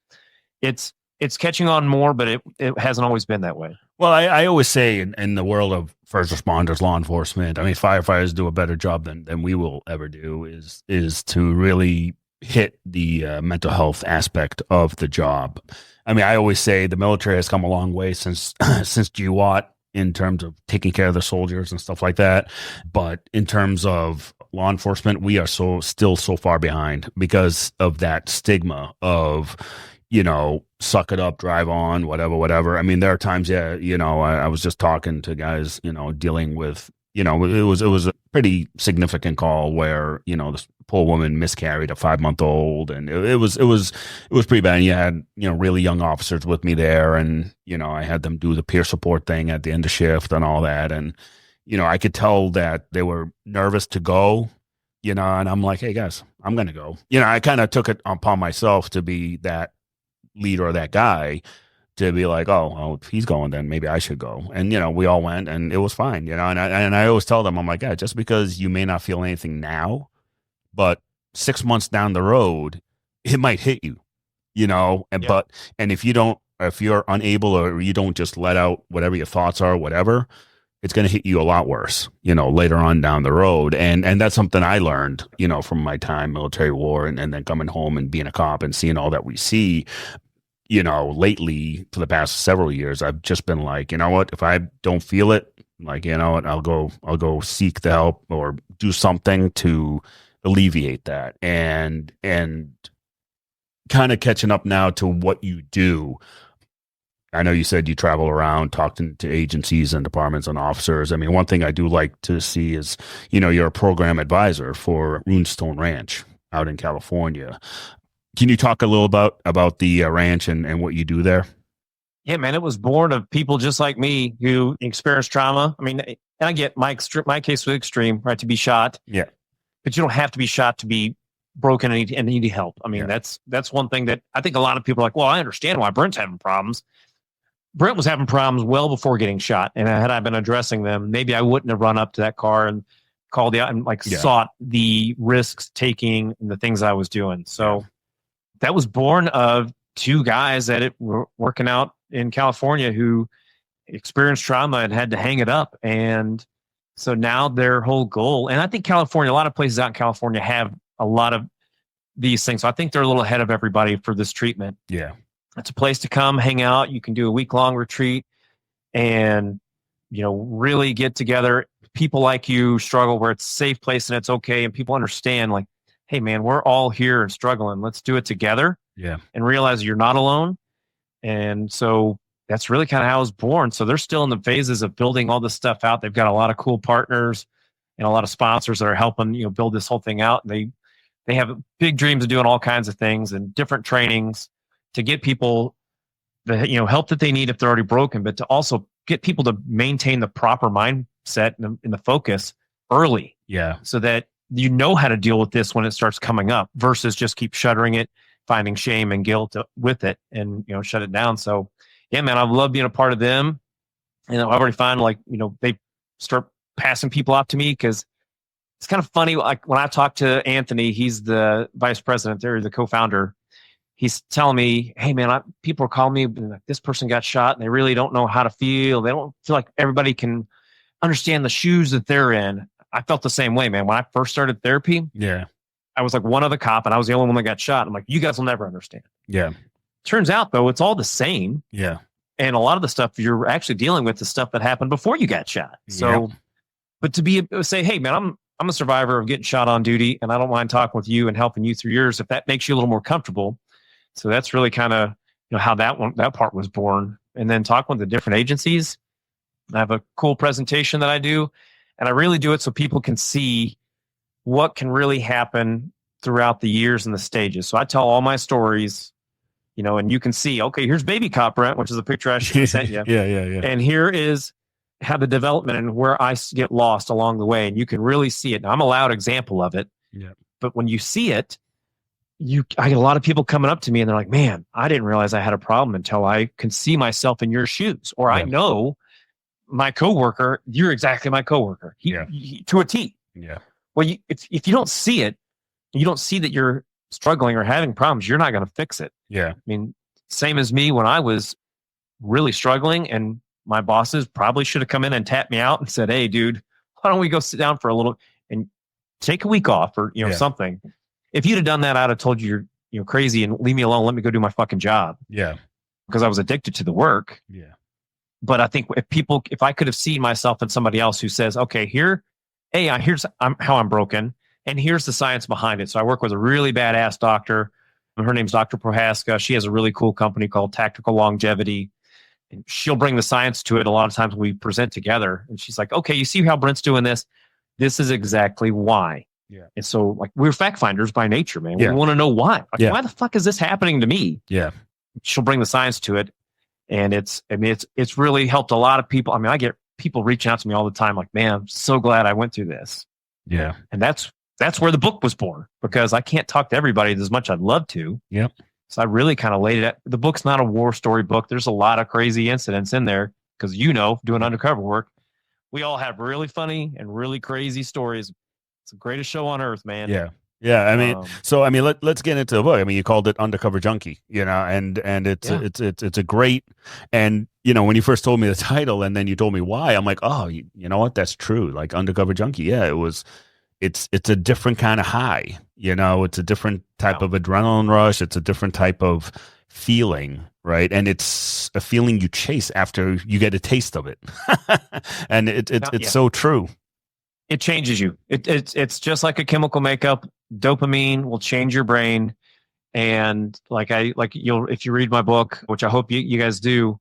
it's catching on more, but it hasn't always been that way. Well, I always say in the world of first responders, law enforcement, I mean, firefighters do a better job than we will ever do, is to really hit the mental health aspect of the job. I mean, I always say the military has come a long way since GWAT in terms of taking care of the soldiers and stuff like that. But in terms of law enforcement, we are still so far behind because of that stigma of, you know, suck it up, drive on, whatever. I mean, there are times, you know, I was just talking to guys, you know, dealing with, you know, it was a pretty significant call where, you know, this poor woman miscarried a 5-month-old, and it was pretty bad. And you had, you know, really young officers with me there, and, you know, I had them do the peer support thing at the end of shift and all that. And, you know, I could tell that they were nervous to go, you know, and I'm like, hey guys, I'm going to go. You know, I kind of took it upon myself to be that leader or that guy, to be like, oh, well, if he's going, then maybe I should go. And, you know, we all went, and it was fine, you know. And I always tell them, I'm like, yeah, just because you may not feel anything now, but 6 months down the road, it might hit you, you know. And if you're unable, or you don't just let out whatever your thoughts are, whatever, it's going to hit you a lot worse, you know, later on down the road. And that's something I learned, you know, from my time military war, and then coming home and being a cop and seeing all that we see. You know, lately, for the past several years, I've just been like, you know what, if I don't feel it, like, you know what, I'll go seek the help or do something to alleviate that. And kind of catching up now to what you do. I know you said you travel around talking to agencies and departments and officers. I mean, one thing I do like to see is, you know, you're a program advisor for Runestone Ranch out in California. Can you talk a little about the ranch and what you do there? Yeah, man, it was born of people just like me who experienced trauma. I mean, and I get my case was extreme, right? To be shot, Yeah. but you don't have to be shot to be broken and need help. I mean, Yeah. that's one thing that I think a lot of people are like, well, I understand why Brent's having problems. Brent was having problems well before getting shot, and had I been addressing them, maybe I wouldn't have run up to that car and called out and like Yeah. sought the risks taking and the things I was doing. So that was born of two guys that were working out in California who experienced trauma and had to hang it up. And so now their whole goal, and I think California, a lot of places out in California have a lot of these things. So I think they're a little ahead of everybody for this treatment. Yeah. It's a place to come, hang out. You can do a week-long retreat and, really get together. People like you struggle where it's a safe place and it's okay. And people understand like, hey man, we're all here and struggling. Let's do it together. Yeah. And realize you're not alone. And so that's really kind of how I was born. So they're still in the phases of building all this stuff out. They've got a lot of cool partners and a lot of sponsors that are helping, build this whole thing out. They have big dreams of doing all kinds of things and different trainings to get people the, help that they need if they're already broken, but to also get people to maintain the proper mindset and the focus early. Yeah. So that you know how to deal with this when it starts coming up versus just keep shuttering it, finding shame and guilt with it and, shut it down. So yeah, man, I love being a part of them. And I've already found like, they start passing people off to me because it's kind of funny. Like when I talk to Anthony, he's the vice president there, the co-founder. He's telling me, hey man, people are calling me like this person got shot and they really don't know how to feel. They don't feel like everybody can understand the shoes that they're in. I felt the same way, man. When I first started therapy, Yeah. I was like one other cop and I was the only one that got shot. I'm like, you guys will never understand. Yeah. Turns out though, it's all the same. Yeah. And a lot of the stuff you're actually dealing with the stuff that happened before you got shot. So, but to say, hey man, I'm a survivor of getting shot on duty and I don't mind talking with you and helping you through yours if that makes you a little more comfortable. So that's really kind of, how that part was born. And then talking with the different agencies. I have a cool presentation that I do, and I really do it so people can see what can really happen throughout the years and the stages. So I tell all my stories, and you can see, okay, here's baby cop Brent, which is a picture I should have sent you. Yeah. And here is how the development and where I get lost along the way. And you can really see it. Now, I'm a loud example of it. Yeah. But when you see it, I get a lot of people coming up to me and they're like, man, I didn't realize I had a problem until I can see myself in your shoes. Or I know my coworker, you're exactly my coworker. He to a T. Yeah. Well, if you don't see it, you don't see that you're struggling or having problems, you're not going to fix it. Yeah. I mean, same as me when I was really struggling and my bosses probably should have come in and tapped me out and said, hey, dude, why don't we go sit down for a little and take a week off or, something. If you'd have done that, I'd have told you you're crazy and leave me alone. Let me go do my fucking job. Yeah. Because I was addicted to the work. Yeah. But I think if I could have seen myself in somebody else who says, okay, here's how I'm broken. And here's the science behind it. So I work with a really badass doctor. Her name's Dr. Prohaska. She has a really cool company called Tactical Longevity. And she'll bring the science to it a lot of times when we present together. And she's like, okay, you see how Brent's doing this? This is exactly why. Yeah. And so like we're fact finders by nature, man. Yeah. We want to know why. Like, why the fuck is this happening to me? Yeah. She'll bring the science to it. And it's really helped a lot of people. I mean, I get people reaching out to me all the time, like, man, I'm so glad I went through this. Yeah. And that's where the book was born, because I can't talk to everybody as much I'd love to. Yep. So I really kind of laid it out. The book's not a war story book. There's a lot of crazy incidents in there because, doing undercover work, we all have really funny and really crazy stories. It's the greatest show on earth, man. Yeah. Yeah. I mean, let's get into the book. I mean, you called it Undercover Junkie, and it's a great, and, when you first told me the title and then you told me why, I'm like, oh, you know what? That's true. Like Undercover Junkie. Yeah, it's a different kind of high, it's a different type of adrenaline rush. It's a different type of feeling, right? And it's a feeling you chase after you get a taste of it. And it's so true. It changes you. It's just like a chemical makeup. Dopamine will change your brain. And if you read my book, which I hope you guys do,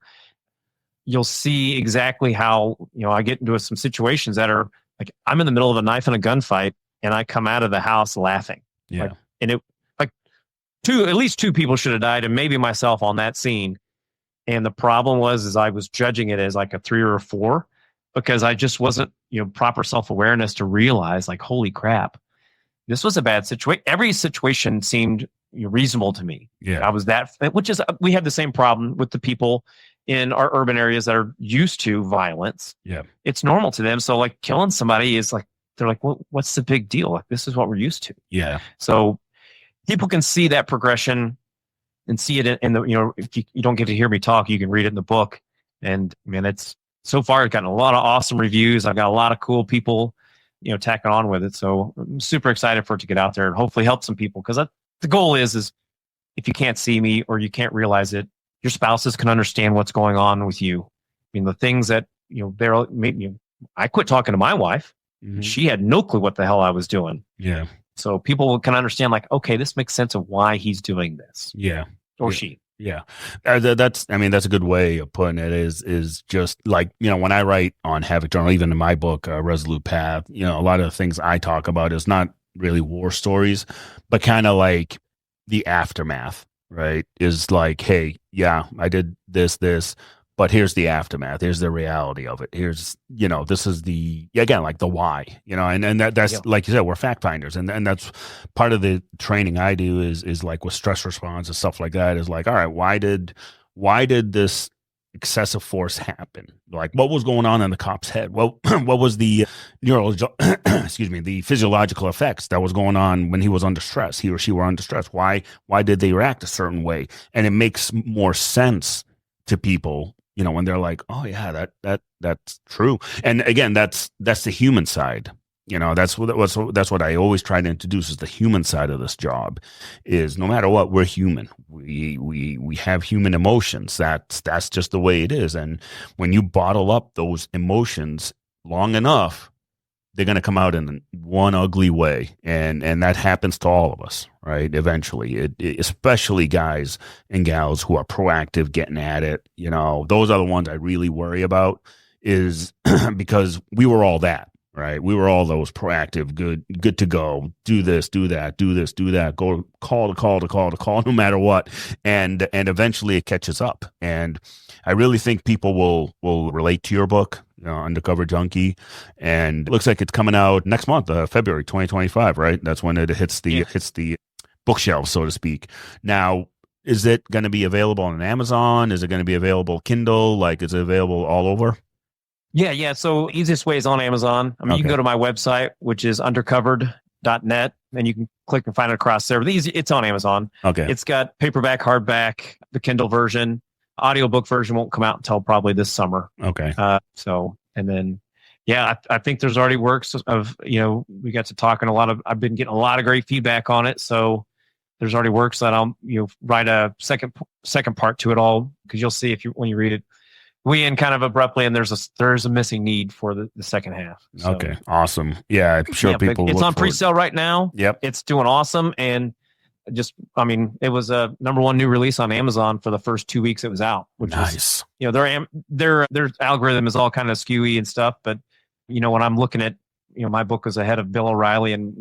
you'll see exactly how, I get into some situations that are like, I'm in the middle of a knife and a gunfight and I come out of the house laughing. Yeah. at least two people should have died, and maybe myself on that scene. And the problem is I was judging it as like a 3 or a 4 because I just wasn't, proper self-awareness to realize like, holy crap, this was a bad situation. Every situation seemed reasonable to me. Yeah. I was which is, we have the same problem with the people in our urban areas that are used to violence. Yeah. It's normal to them. So like killing somebody is like, they're like, well, what's the big deal? Like, this is what we're used to. Yeah. So people can see that progression and see it in the, if you don't get to hear me talk, you can read it in the book. And man, it's so far it's gotten a lot of awesome reviews. I've got a lot of cool people, tacking on with it. So I'm super excited for it to get out there and hopefully help some people. Because the goal is if you can't see me or you can't realize it, your spouses can understand what's going on with you. I mean, the things that, I quit talking to my wife. Mm-hmm. She had no clue what the hell I was doing. Yeah. So people can understand like, okay, this makes sense of why he's doing this. Yeah. Or yeah. she. Yeah. That's a good way of putting it is just like, when I write on Havoc Journal, even in my book, Resolute Path, a lot of the things I talk about is not really war stories, but kind of like the aftermath, right? Is like, hey, yeah, I did this, but here's the aftermath. Here's the reality of it. Here's, this is like the why, and that's like you said, we're fact finders. And that's part of the training I do is like with stress response and stuff like that is like, all right, why did this excessive force happen? Like what was going on in the cop's head? Well, what was the the physiological effects that was going on when he was under stress, he or she were under stress? Why did they react a certain way? And it makes more sense to people, when they're like, oh yeah, that's true. And again, that's the human side. That's what I always try to introduce is the human side of this job. Is no matter what, we're human. We have human emotions. That's just the way it is. And when you bottle up those emotions long enough, they're going to come out in one ugly way. And that happens to all of us, right? Eventually, especially guys and gals who are proactive, getting at it. Those are the ones I really worry about is because we were all that, right? We were all those proactive, good to go, do this, do that, do this, do that, go call, no matter what. And eventually it catches up. And I really think people will relate to your book, Undercover Junkie, and it looks like it's coming out next month, February 2025, right? That's when it hits the bookshelf, so to speak. Now, is it going to be available on Amazon? Is it going to be available Kindle? Like, is it available all over? Yeah. So easiest way is on Amazon. I mean, You can go to my website, which is undercovered.net, and you can click and find it across there. But it's on Amazon. Okay. It's got paperback, hardback, the Kindle version. Audiobook version won't come out until probably this summer. Okay. And then, I think there's already works of, we got to talking I've been getting a lot of great feedback on it. So there's already works that I'll, write a second part to it all. Cause you'll see when you read it, we end kind of abruptly and there's a missing need for the second half. So, okay. Awesome. Yeah. I'm sure people it's on pre-sale right now. Yep. It's doing awesome. And it was a number one new release on Amazon for the first 2 weeks it was out, which nice. Was, their algorithm is all kind of skewy and stuff. But, when I'm looking at, my book was ahead of Bill O'Reilly and,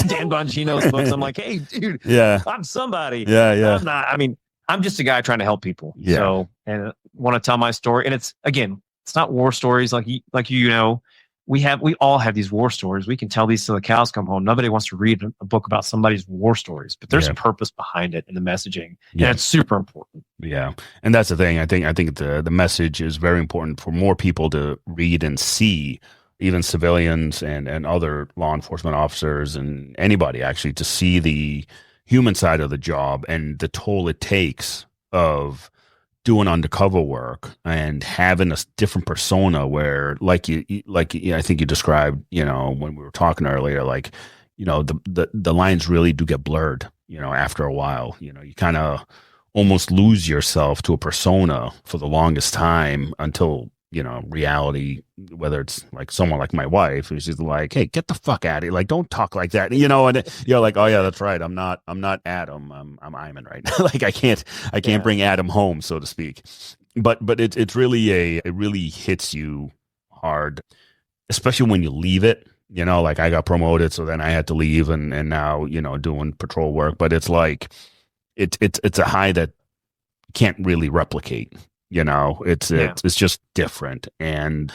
Dan Bongino's books. I'm like, hey, dude, yeah, I'm somebody. Yeah. I'm just a guy trying to help people. Yeah. So, and want to tell my story. And it's not war stories we all have these war stories. We can tell these till the cows come home. Nobody wants to read a book about somebody's war stories, but there's a purpose behind it in the messaging. Yeah. And it's super important. Yeah. And that's the thing. I think the message is very important for more people to read and see, even civilians and other law enforcement officers and anybody actually, to see the human side of the job and the toll it takes of doing undercover work and having a different persona where I think you described, when we were talking earlier, like, the lines really do get blurred, after a while, you kind of almost lose yourself to a persona for the longest time until, reality, whether it's like someone like my wife, who's just like, hey, get the fuck out of here. Like, don't talk like that. And you're like, oh yeah, that's right. I'm not Adam. I'm Iman right now. Like I can't bring Adam home, so to speak. But it's really it really hits you hard, especially when you leave it. Like I got promoted, so then I had to leave and now, doing patrol work. But it's like, it's a high that can't really replicate. It's just different, and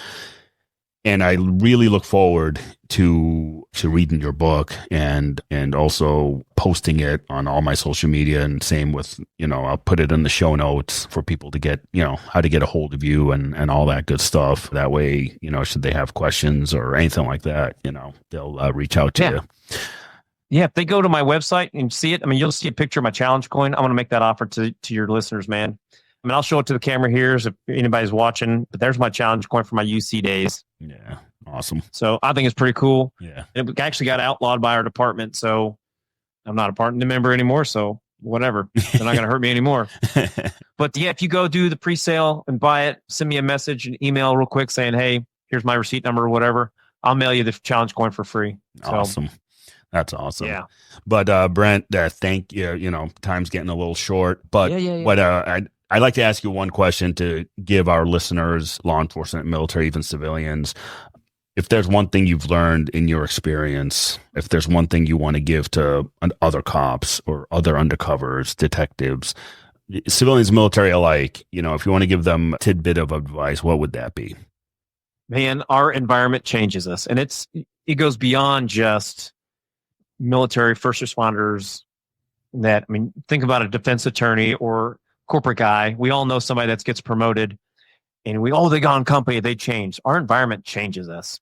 I really look forward to reading your book and also posting it on all my social media, and same with, I'll put it in the show notes for people to get, how to get a hold of you and all that good stuff. That way, should they have questions or anything like that, they'll reach out to you. Yeah, if they go to my website and see it, you'll see a picture of my challenge coin. I'm going to make that offer to your listeners, man. I'll show it to the camera here if anybody's watching, but there's my challenge coin for my UC days. Yeah, awesome. So I think it's pretty cool. Yeah. It actually got outlawed by our department, so I'm not a department member anymore, so whatever. They're not going to hurt me anymore. But yeah, if you go do the pre-sale and buy it, send me a message, an email real quick saying, hey, here's my receipt number or whatever. I'll mail you the challenge coin for free. So, awesome. That's awesome. Yeah. But Brent, thank you. Time's getting a little short, but what I'd like to ask you one question to give our listeners, law enforcement, military, even civilians. If there's one thing you've learned in your experience, if there's one thing you want to give to other cops or other undercovers, detectives, civilians, military alike, if you want to give them a tidbit of advice, what would that be? Man, our environment changes us, and it goes beyond just military, first responders. Think about a defense attorney or corporate guy. We all know somebody that gets promoted, and they got on company, they change. Our environment changes us.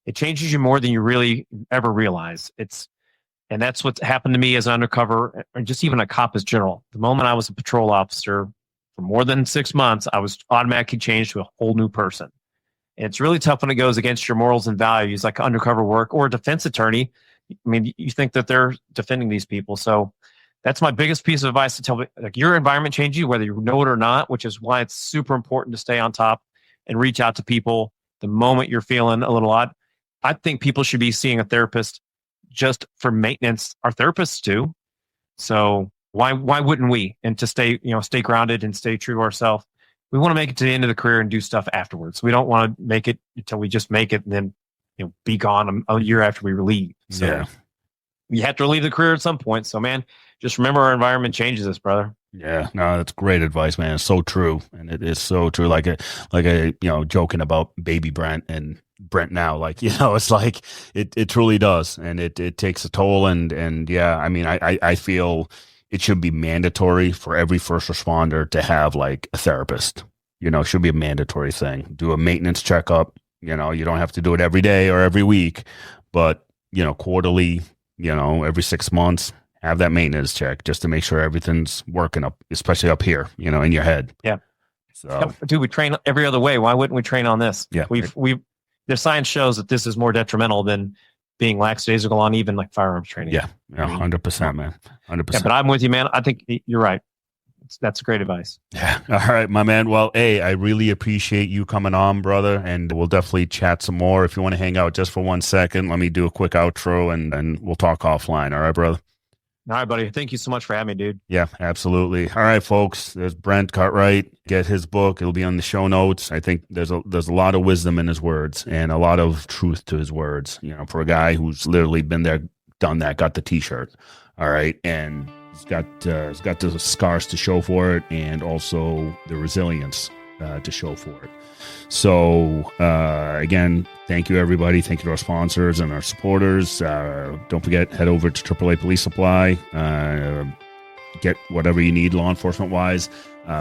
It changes you more than you really ever realize. And that's what's happened to me as an undercover, or just even a cop as general. The moment I was a patrol officer for more than 6 months, I was automatically changed to a whole new person. And it's really tough when it goes against your morals and values, like undercover work or a defense attorney. You think that they're defending these people. So that's my biggest piece of advice to tell, like, your environment changes you, whether you know it or not, which is why it's super important to stay on top and reach out to people the moment you're feeling a little odd. I think people should be seeing a therapist just for maintenance. Our therapists do. So why wouldn't we? And to stay grounded and stay true to ourselves. We want to make it to the end of the career and do stuff afterwards. We don't want to make it until we just make it and then be gone a year after we leave. So you have to leave the career at some point. So, man, just remember our environment changes us, brother. Yeah, no, that's great advice, man. It's so true. And it is so true. Like joking about baby Brent and Brent now, it's like it truly does. And it takes a toll. And yeah, I feel it should be mandatory for every first responder to have like a therapist. It should be a mandatory thing. Do a maintenance checkup. You don't have to do it every day or every week, but quarterly, every 6 months, have that maintenance check just to make sure everything's working up, especially up here, in your head. Yeah. So, dude, we train every other way. Why wouldn't we train on this? Yeah. The science shows that this is more detrimental than being lackadaisical on even like firearms training. Yeah. 100%, man. 100%. Yeah, but I'm with you, man. I think you're right. That's great advice. Yeah. All right, my man. Well, hey, I really appreciate you coming on, brother. And we'll definitely chat some more. If you want to hang out just for 1 second, let me do a quick outro and we'll talk offline. All right, brother? All right, buddy. Thank you so much for having me, dude. Yeah, absolutely. All right, folks. There's Brent Cartwright. Get his book. It'll be on the show notes. I think there's a lot of wisdom in his words and a lot of truth to his words, for a guy who's literally been there, done that, got the t-shirt. All right. And he's got the scars to show for it and also the resilience to show for it. So, again, thank you, everybody. Thank you to our sponsors and our supporters. Don't forget, head over to AAA Police Supply. Get whatever you need law enforcement-wise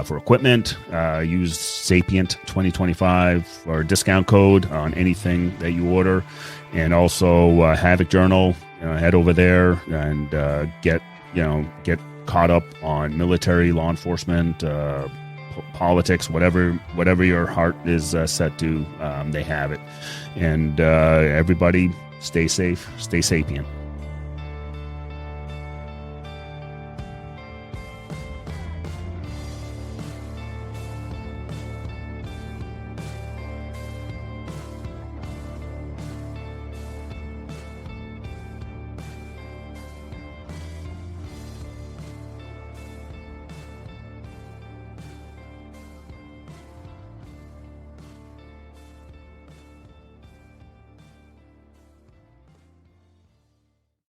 for equipment. Use Sapient 2025 for a discount code on anything that you order. And also Havoc Journal. Head over there and get caught up on military, law enforcement, politics, whatever your heart is set to, they have it. And everybody, stay safe, stay sapient.